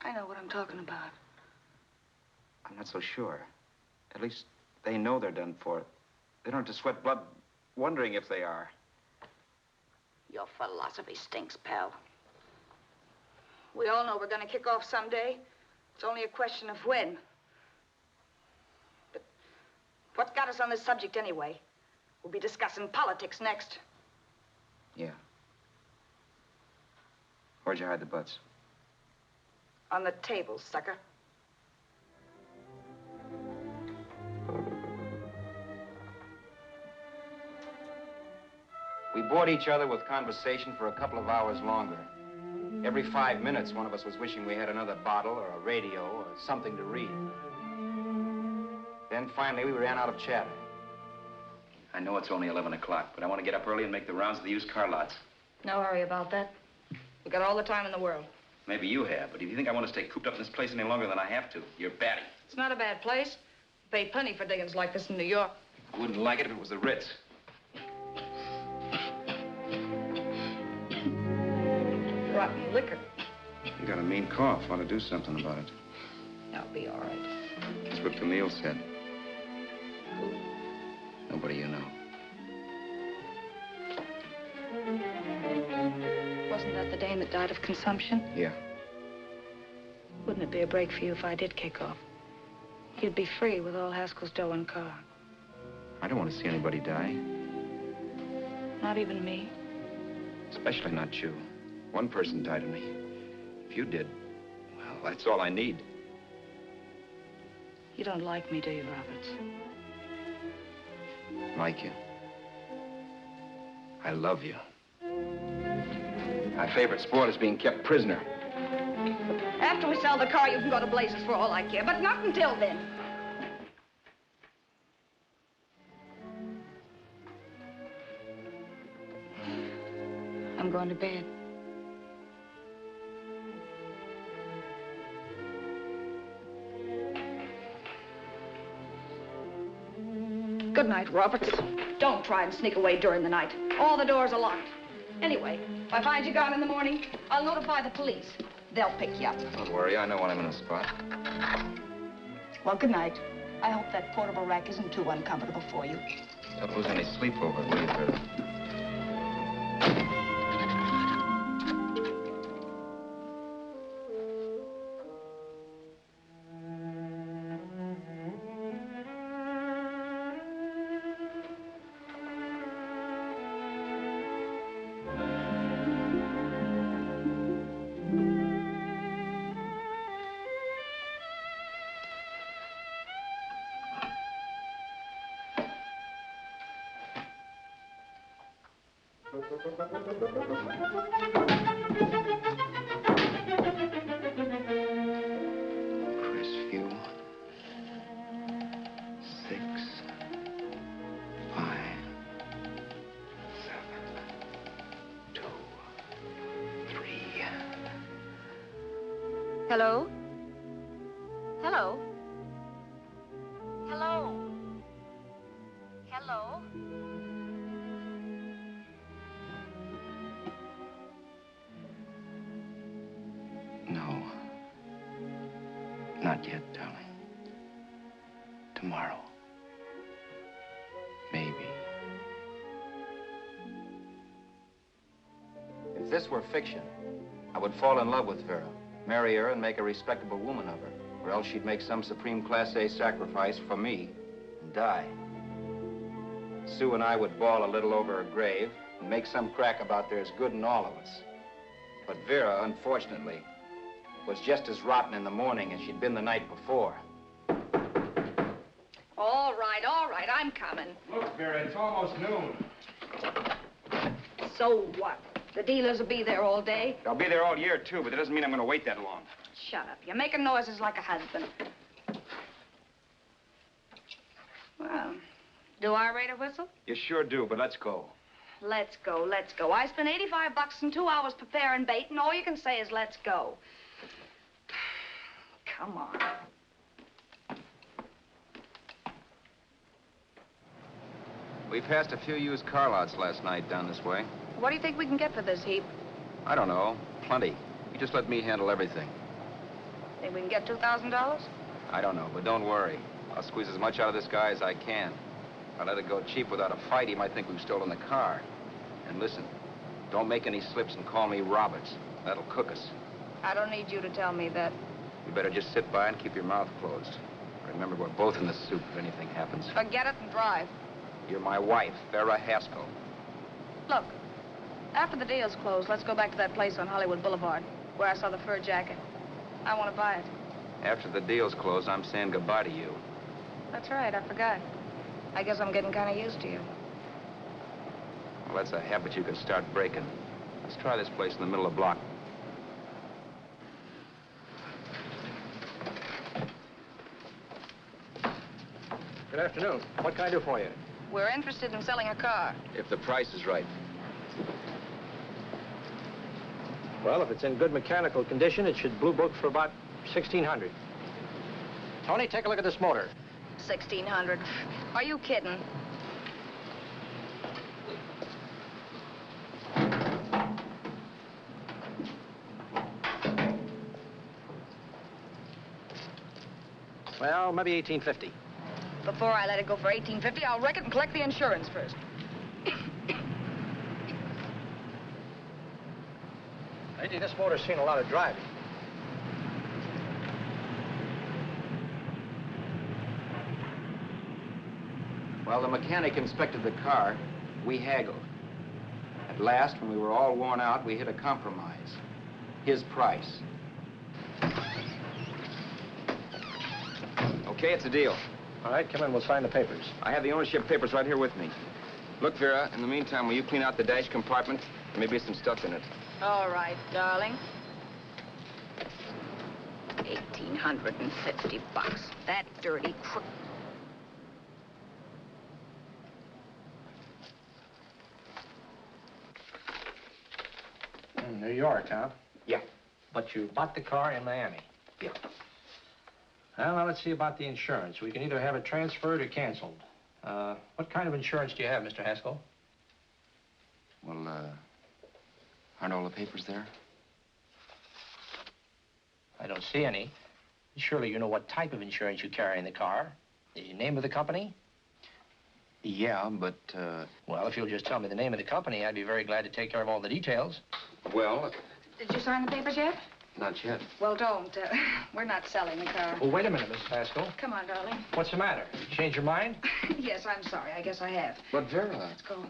Speaker 9: I know what I'm talking about.
Speaker 8: I'm not so sure. At least they know they're done for. They don't have to sweat blood wondering if they are.
Speaker 9: Your philosophy stinks, pal. We all know we're gonna kick off someday. It's only a question of when. But what got us on this subject anyway? We'll be discussing politics next.
Speaker 8: Yeah. Where'd you hide the butts?
Speaker 9: On the table, sucker.
Speaker 8: We bored each other with conversation for a couple of hours longer. Every 5 minutes, one of us was wishing we had another bottle or a radio or something to read. Then finally, we ran out of chatter. I know it's only 11 o'clock, but I want to get up early and make the rounds of the used car lots.
Speaker 9: No hurry about that. We got all the time in the world.
Speaker 8: Maybe you have, but if you think I want to stay cooped up in this place any longer than I have to, you're batty.
Speaker 9: It's not a bad place. Pay plenty for diggings like this in New York.
Speaker 8: I wouldn't like it if it was the Ritz.
Speaker 9: Rotten liquor.
Speaker 2: You got a mean cough. Ought to do something about it.
Speaker 9: I'll be all right.
Speaker 2: That's what Camille said. Nobody you know.
Speaker 9: Wasn't that the dame that died of consumption?
Speaker 2: Yeah.
Speaker 9: Wouldn't it be a break for you if I did kick off? You'd be free with all Haskell's dough and car.
Speaker 2: I don't want to see anybody die.
Speaker 9: Not even me.
Speaker 2: Especially not you. One person died of me. If you did, well, that's all I need.
Speaker 9: You don't like me, do you, Roberts?
Speaker 2: Like you. I love you. My favorite sport is being kept prisoner.
Speaker 9: After we sell the car, you can go to blazes for all I care, but not until then. I'm going to bed. Good night, Roberts. Don't try and sneak away during the night. All the doors are locked. Anyway, if I find you gone in the morning, I'll notify the police. They'll pick you up.
Speaker 2: Don't worry, I know when I'm in a spot.
Speaker 9: Well, good night. I hope that portable rack isn't too uncomfortable for you.
Speaker 2: Don't lose any sleep over it, will you, Vera? Crestview. 6, 5, 7, 2, 3.
Speaker 9: Hello? Hello? Hello? Hello?
Speaker 2: No. Not yet, darling. Tomorrow. Maybe.
Speaker 8: If this were fiction, I would fall in love with Vera, marry her, and make a respectable woman of her. Or else she'd make some supreme Class A sacrifice for me and die. Sue and I would bawl a little over her grave and make some crack about there's good in all of us. But Vera, unfortunately, was just as rotten in the morning as she'd been the night before.
Speaker 9: All right, I'm coming.
Speaker 2: Look, Vera, it's almost noon.
Speaker 9: So what? The dealers will be there all day?
Speaker 2: I'll be there all year, too, but that doesn't mean I'm going to wait that long.
Speaker 9: Shut up. You're making noises like a husband. Well, do I rate a whistle?
Speaker 2: You sure do, but let's go.
Speaker 9: Let's go, let's go. I spent $85 and 2 hours preparing bait, and all you can say is let's go. Come on.
Speaker 8: We passed a few used car lots last night down this way.
Speaker 9: What do you think we can get for this heap?
Speaker 8: I don't know. Plenty. You just let me handle everything.
Speaker 9: Think we can get $2,000?
Speaker 8: I don't know, but don't worry. I'll squeeze as much out of this guy as I can. If I let it go cheap without a fight, he might think we've stolen the car. And listen, don't make any slips and call me Roberts. That'll cook us.
Speaker 9: I don't need you to tell me that.
Speaker 8: You better just sit by and keep your mouth closed. Remember, we're both in the soup if anything happens.
Speaker 9: Forget it and drive.
Speaker 8: You're my wife, Vera Haskell.
Speaker 9: Look, after the deal's closed, let's go back to that place on Hollywood Boulevard, where I saw the fur jacket. I want to buy it.
Speaker 8: After the deal's closed, I'm saying goodbye to you.
Speaker 9: That's right, I forgot. I guess I'm getting kind of used to you.
Speaker 8: Well, that's a habit you can start breaking. Let's try this place in the middle of the block.
Speaker 4: Good afternoon. What can I do for you?
Speaker 9: We're interested in selling a car.
Speaker 8: If the price is right.
Speaker 4: Well, if it's in good mechanical condition, it should blue book for about $1,600. Tony, take a look at this motor.
Speaker 9: $1,600. Are you kidding?
Speaker 4: Well, maybe $1,850.
Speaker 9: Before I let it go for $1,850, I'll wreck it and collect the insurance first.
Speaker 4: Lately, this motor's seen a lot of driving.
Speaker 8: While the mechanic inspected the car, we haggled. At last, when we were all worn out, we hit a compromise. His price. Okay, it's a deal.
Speaker 4: All right, come in. We'll sign the papers.
Speaker 8: I have the ownership papers right here with me. Look, Vera, in the meantime, will you clean out the dash compartment? There may be some stuff in it.
Speaker 9: All right, darling. 1,850 bucks. That dirty crook.
Speaker 4: New York, huh?
Speaker 8: Yeah.
Speaker 4: But you bought the car in Miami?
Speaker 8: Yeah.
Speaker 4: Well, now let's see about the insurance. We can either have it transferred or canceled. What kind of insurance do you have, Mr. Haskell?
Speaker 8: Well, aren't all the papers there?
Speaker 4: I don't see any. Surely you know what type of insurance you carry in the car. The name of the company?
Speaker 8: Yeah, but,
Speaker 4: Well, if you'll just tell me the name of the company, I'd be very glad to take care of all the details.
Speaker 8: well,
Speaker 9: Did you sign the papers yet?
Speaker 8: not yet.
Speaker 9: Well, don't. We're not selling the car.
Speaker 4: Oh, wait a minute, Miss Haskell.
Speaker 9: Come on, darling.
Speaker 4: What's the matter? You changed your mind?
Speaker 9: Yes, I'm sorry. I guess I have.
Speaker 8: But, Vera...
Speaker 9: Let's go.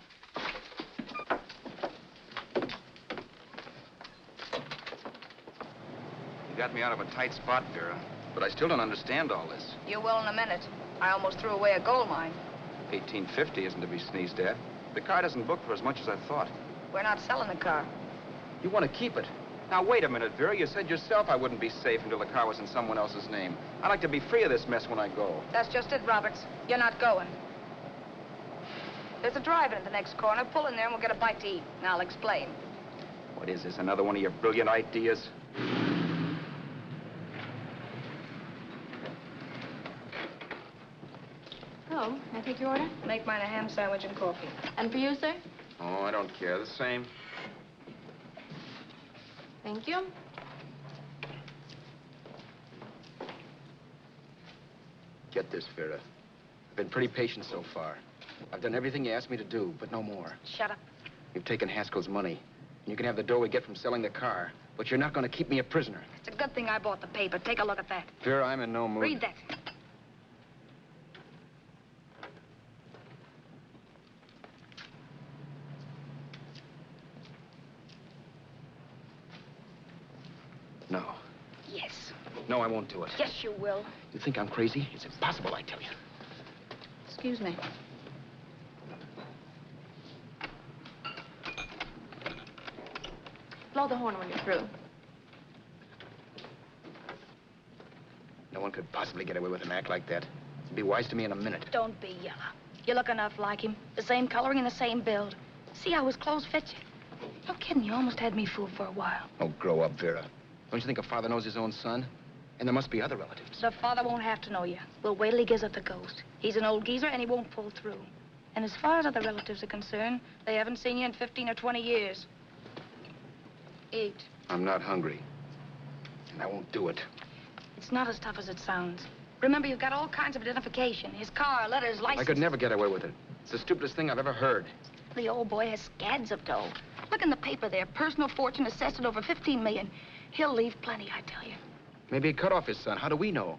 Speaker 8: You got me out of a tight spot, Vera. But I still don't understand all this.
Speaker 9: You will in a minute. I almost threw away a gold mine.
Speaker 8: 1850 isn't to be sneezed at. The car doesn't book for as much as I thought.
Speaker 9: We're not selling the car.
Speaker 8: You want to keep it. Now, wait a minute, Vera. You said yourself I wouldn't be safe until the car was in someone else's name. I'd like to be free of this mess when I go.
Speaker 9: That's just it, Roberts. You're not going. There's a drive-in at the next corner. Pull in there and we'll get a bite to eat. And I'll explain.
Speaker 8: What is this, another one of your brilliant ideas?
Speaker 3: Oh, may I take your order?
Speaker 9: Make mine a ham sandwich and coffee.
Speaker 3: And for you, sir?
Speaker 8: Oh, I don't care. The same.
Speaker 3: Thank you.
Speaker 8: Get this, Vera. I've been pretty patient so far. I've done everything you asked me to do, but no more.
Speaker 9: Shut up.
Speaker 8: You've taken Haskell's money. And you can have the dough we get from selling the car. But you're not going to keep me a prisoner.
Speaker 9: It's a good thing I bought the paper. Take a look at that.
Speaker 8: Vera, I'm in no mood.
Speaker 9: Read that.
Speaker 8: No.
Speaker 9: Yes.
Speaker 8: No, I won't do it.
Speaker 9: Yes, you will.
Speaker 8: You think I'm crazy? It's impossible, I tell you.
Speaker 3: Excuse me. Blow the horn when you're through.
Speaker 8: No one could possibly get away with an act like that. It'd be wise to me in a minute.
Speaker 9: Don't be yellow. You look enough like him. The same coloring and the same build. See how his clothes fit you? No kidding, you almost had me fooled for a while.
Speaker 8: Oh, grow up, Vera. Don't you think a father knows his own son? And there must be other relatives.
Speaker 9: The father won't have to know you. We'll wait till he gives up the ghost. He's an old geezer and he won't pull through. And as far as other relatives are concerned, they haven't seen you in 15 or 20 years. Eat.
Speaker 8: I'm not hungry. And I won't do it.
Speaker 9: It's not as tough as it sounds. Remember, you've got all kinds of identification. His car, letters, license.
Speaker 8: I could never get away with it. It's the stupidest thing I've ever heard.
Speaker 9: The old boy has scads of dough. Look in the paper there. Personal fortune assessed at over 15 million. He'll leave plenty, I tell you.
Speaker 8: Maybe he cut off his son. How do we know?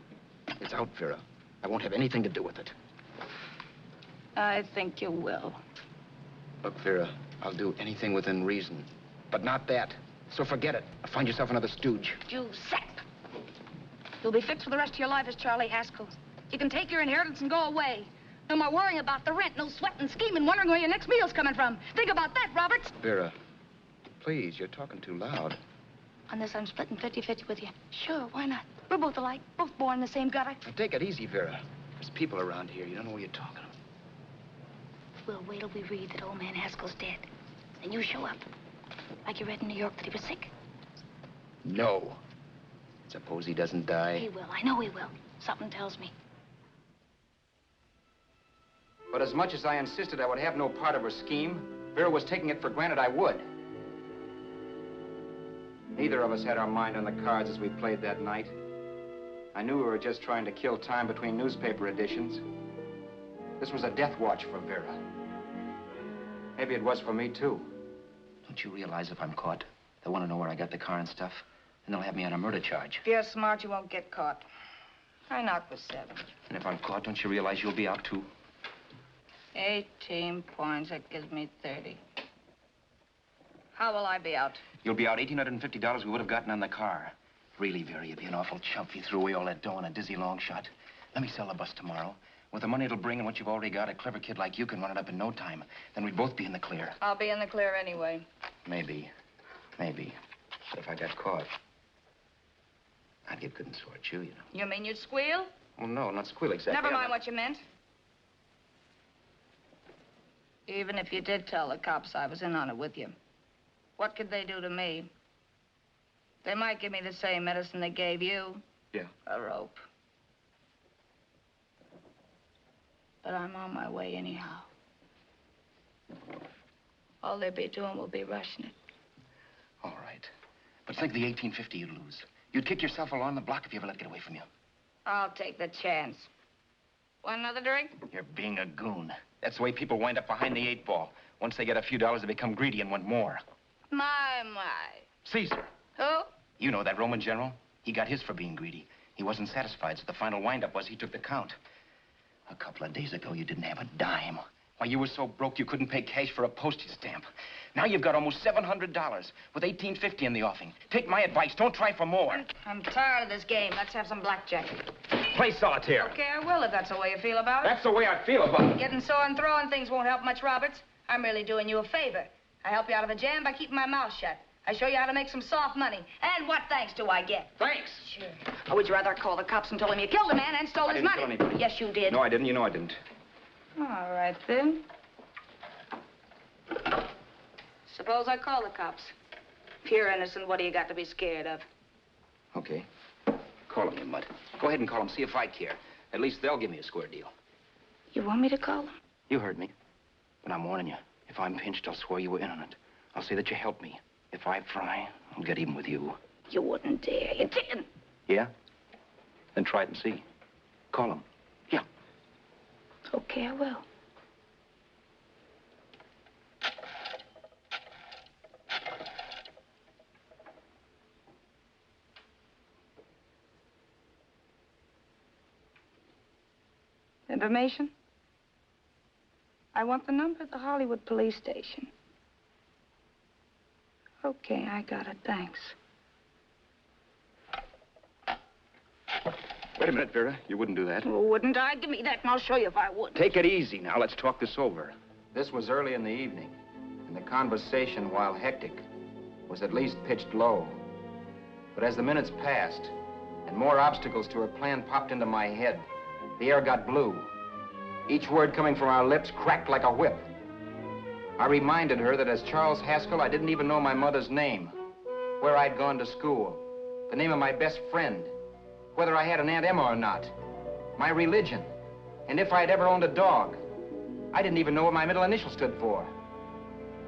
Speaker 8: It's out, Vera. I won't have anything to do with it.
Speaker 9: I think you will.
Speaker 8: Look, Vera, I'll do anything within reason. But not that. So forget it. Find yourself another stooge.
Speaker 9: You sap. You'll be fixed for the rest of your life as Charlie Haskell. You can take your inheritance and go away. No more worrying about the rent, no sweating, scheming, wondering where your next meal's coming from. Think about that, Roberts.
Speaker 8: Vera, please, you're talking too loud.
Speaker 9: On this, I'm splitting 50-50 with you. Sure, why not? We're both alike, both born in the same gutter.
Speaker 8: Now, take it easy, Vera. There's people around here. You don't know what you're talking about.
Speaker 9: We'll wait till we read that old man Haskell's dead. Then you show up. Like you read in New York that he was sick.
Speaker 8: No. Suppose he doesn't die.
Speaker 9: He will. I know he will. Something tells me.
Speaker 8: But as much as I insisted I would have no part of her scheme, Vera was taking it for granted I would. Neither of us had our mind on the cards as we played that night. I knew we were just trying to kill time between newspaper editions. This was a death watch for Vera. Maybe it was for me, too.
Speaker 4: Don't you realize if I'm caught, they'll want to know where I got the car and stuff, and they'll have me on a murder charge.
Speaker 9: If you're smart, you won't get caught. I knocked for 7.
Speaker 4: And if I'm caught, don't you realize you'll be out, too?
Speaker 9: 18 points, that gives me 30. How will I be out?
Speaker 4: You'll be out $1,850 we would have gotten on the car. Really, Vera, you'd be an awful chump if you threw away all that dough on a dizzy long shot. Let me sell the bus tomorrow. With the money it'll bring and what you've already got, a clever kid like you can run it up in no time. Then we'd both be in the clear.
Speaker 9: I'll be in the clear anyway.
Speaker 4: Maybe. Maybe. But if I got caught, I'd get good and sore at you, you know.
Speaker 9: You mean you'd squeal?
Speaker 4: Well, no, not squeal exactly.
Speaker 9: Never mind what you meant. Even if you did tell the cops I was in on it with you, what could they do to me? They might give me the same medicine they gave you.
Speaker 4: Yeah.
Speaker 9: A rope. But I'm on my way anyhow. All they'll be doing will be rushing it.
Speaker 4: All right. But think of the $1,850 you'd lose. You'd kick yourself along the block if you ever let it get away from you.
Speaker 9: I'll take the chance. Want another drink?
Speaker 4: You're being a goon. That's the way people wind up behind the 8 ball. Once they get a few dollars, they become greedy and want more.
Speaker 9: My.
Speaker 4: Caesar.
Speaker 9: Who?
Speaker 4: You know that Roman general? He got his for being greedy. He wasn't satisfied, so the final wind-up was he took the count. A couple of days ago, you didn't have a dime. Why, you were so broke you couldn't pay cash for a postage stamp. Now you've got almost $700 with $1,850 in the offing. Take my advice. Don't try for more.
Speaker 9: I'm tired of this game. Let's have some blackjack.
Speaker 4: Play solitaire.
Speaker 9: Okay, I will if that's the way you feel about it.
Speaker 4: That's the way I feel about it.
Speaker 9: Getting sore and throwing things won't help much, Roberts. I'm really doing you a favor. I help you out of a jam by keeping my mouth shut. I show you how to make some soft money. And what thanks do I get?
Speaker 4: Thanks.
Speaker 9: Sure. Or would you rather call the cops and told him you killed a man and stole his money?
Speaker 8: I didn't kill anybody.
Speaker 9: Yes, you did.
Speaker 8: No, I didn't. You know I didn't.
Speaker 9: All right, then. Suppose I call the cops. If you're innocent, what do you got to be scared of?
Speaker 4: Okay. Call him, you mutt. Go ahead and call him. See if I care. At least they'll give me a square deal.
Speaker 9: You want me to call them?
Speaker 4: You heard me. But I'm warning you. If I'm pinched, I'll swear you were in on it. I'll say that you helped me. If I fry, I'll get even with you.
Speaker 9: You wouldn't dare. You're ticking.
Speaker 4: Yeah? Then try it and see. Call him. Yeah.
Speaker 9: Okay, I will. Information? I want the number of the Hollywood police station. Okay, I got it. Thanks.
Speaker 8: Wait a minute, Vera. You wouldn't do that.
Speaker 9: Well, wouldn't I? Give me that and I'll show you if I would.
Speaker 8: Take it easy now. Let's talk this over.
Speaker 4: This was early in the evening, and the conversation, while hectic, was at least pitched low. But as the minutes passed, and more obstacles to her plan popped into my head, the air got blue. Each word coming from our lips cracked like a whip. I reminded her that as Charles Haskell, I didn't even know my mother's name, where I'd gone to school, the name of my best friend, whether I had an Aunt Emma or not, my religion, and if I'd ever owned a dog. I didn't even know what my middle initial stood for.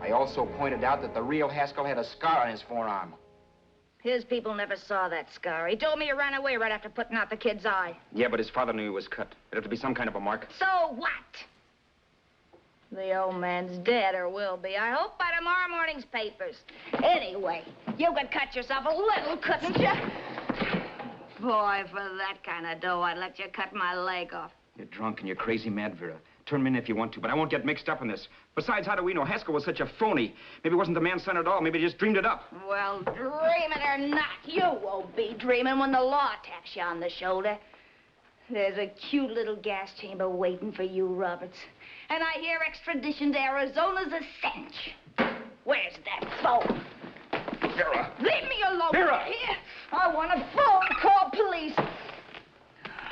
Speaker 4: I also pointed out that the real Haskell had a scar on his forearm.
Speaker 9: His people never saw that scar. He told me he ran away right after putting out the kid's eye.
Speaker 8: Yeah, but his father knew he was cut. It'd have to be some kind of a mark.
Speaker 9: So what? The old man's dead, or will be. I hope by tomorrow morning's papers. Anyway, you could cut yourself a little, couldn't you? Boy, for that kind of dough, I'd let you cut my leg off.
Speaker 8: You're drunk and you're crazy mad, Vera. Turn me in if you want to, but I won't get mixed up in this. Besides, how do we know Haskell was such a phony? Maybe he wasn't the man's son at all. Maybe he just dreamed it up.
Speaker 9: Well, dream it or not, you won't be dreaming when the law taps you on the shoulder. There's a cute little gas chamber waiting for you, Roberts. And I hear extradition to Arizona's a cinch. Where's that phone?
Speaker 8: Vera!
Speaker 9: Leave me alone.
Speaker 8: Vera!
Speaker 9: Here. I want a phone. Call police.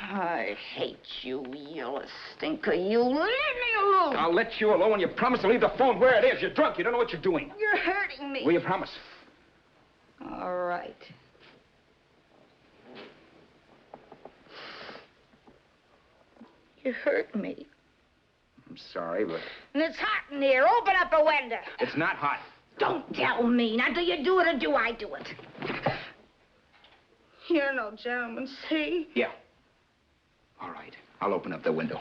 Speaker 9: I hate you, yellow stinker. You leave me alone.
Speaker 8: I'll let you alone when you promise to leave the phone where it is. You're drunk. You don't know what you're doing.
Speaker 9: You're hurting me.
Speaker 8: Will you promise?
Speaker 9: All right. You hurt me.
Speaker 8: I'm sorry, but...
Speaker 9: And it's hot in here. Open up a window.
Speaker 8: It's not hot.
Speaker 9: Don't tell me. Now, do you do it or do I do it? You're no gentleman, see?
Speaker 8: Yeah. All right. I'll open up the window.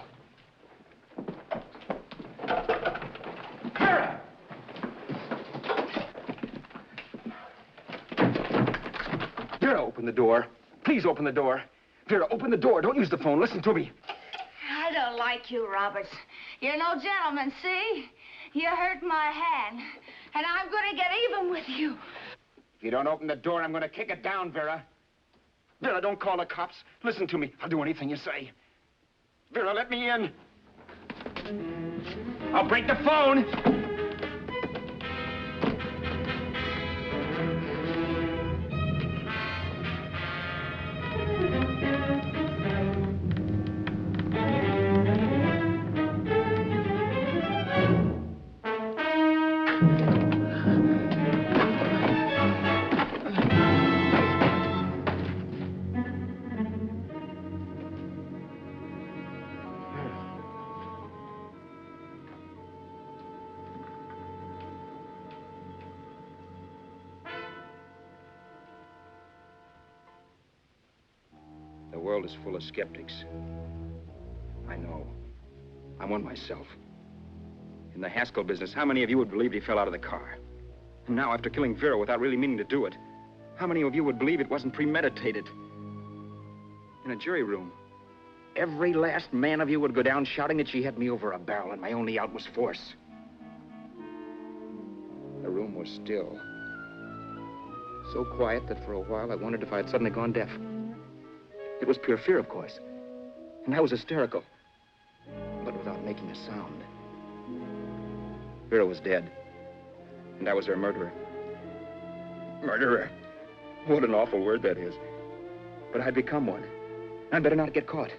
Speaker 8: Vera! Vera, open the door. Please open the door. Vera, open the door. Don't use the phone. Listen to me.
Speaker 9: I don't like you, Roberts. You're no gentleman, see? You hurt my hand, and I'm going to get even with you.
Speaker 8: If you don't open the door, I'm going to kick it down, Vera. Vera, don't call the cops. Listen to me. I'll do anything you say. Vera, let me in. I'll break the phone. The world is full of skeptics. I know. I'm one myself. In the Haskell business, how many of you would believe he fell out of the car? And now, after killing Vera without really meaning to do it, how many of you would believe it wasn't premeditated? In a jury room, every last man of you would go down shouting that she had me over a barrel and my only out was force. The room was still. So quiet that for a while I wondered if I had suddenly gone deaf. It was pure fear, of course. And I was hysterical. But without making a sound. Vera was dead. And I was her murderer. Murderer? What an awful word that is. But I'd become one. I'd better not get caught.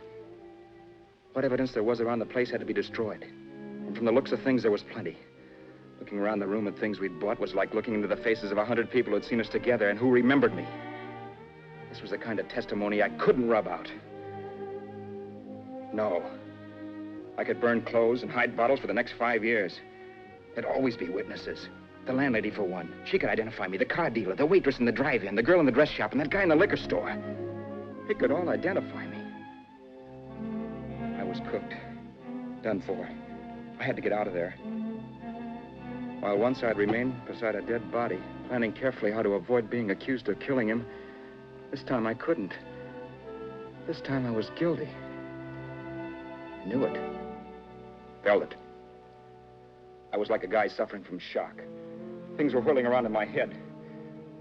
Speaker 8: What evidence there was around the place had to be destroyed. And from the looks of things, there was plenty. Looking around the room at things we'd bought was like looking into the faces of 100 people who'd seen us together and who remembered me. This was the kind of testimony I couldn't rub out. No. I could burn clothes and hide bottles for the next 5 years. There'd always be witnesses. The landlady, for one. She could identify me. The car dealer, the waitress in the drive-in, the girl in the dress shop, and that guy in the liquor store. They could all identify me. I was cooked. Done for. I had to get out of there. While once I'd remain beside a dead body, planning carefully how to avoid being accused of killing him, this time I couldn't. This time I was guilty. Knew it. Felt it. I was like a guy suffering from shock. Things were whirling around in my head.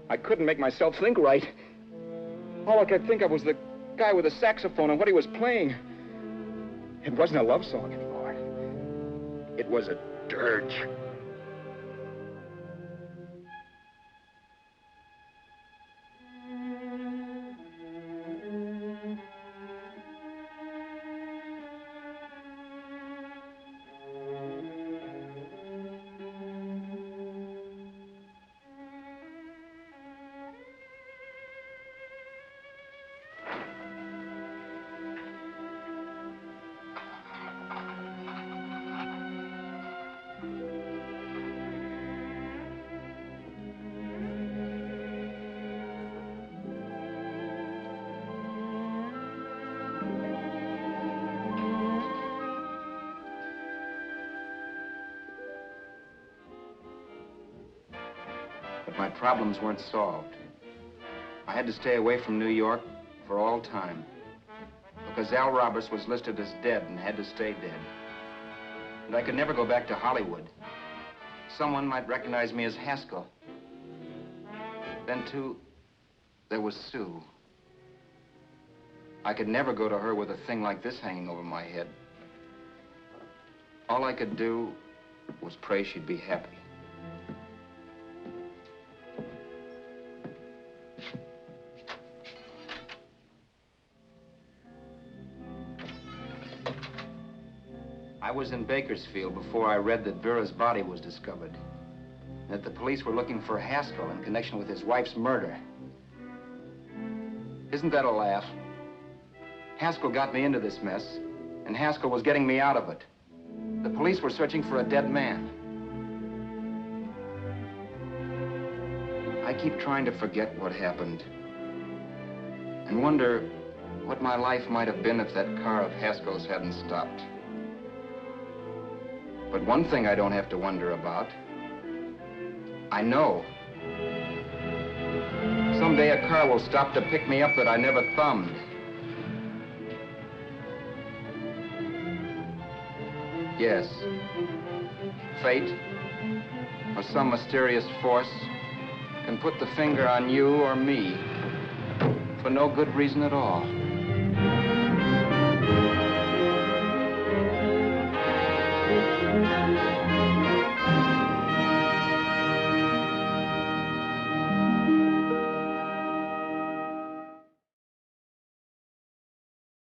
Speaker 8: I couldn't make myself think right. All I could think of was the guy with the saxophone and what he was playing. It wasn't a love song anymore. It was a dirge. But my problems weren't solved. I had to stay away from New York for all time. Because Al Roberts was listed as dead and had to stay dead. And I could never go back to Hollywood. Someone might recognize me as Haskell. Then, too, there was Sue. I could never go to her with a thing like this hanging over my head. All I could do was pray she'd be happy. I was in Bakersfield before I read that Vera's body was discovered. And that the police were looking for Haskell in connection with his wife's murder. Isn't that a laugh? Haskell got me into this mess, and Haskell was getting me out of it. The police were searching for a dead man. I keep trying to forget what happened and wonder what my life might have been if that car of Haskell's hadn't stopped. But one thing I don't have to wonder about. I know. Someday a car will stop to pick me up that I never thumbed. Yes. Fate, or some mysterious force, can put the finger on you or me for no good reason at all.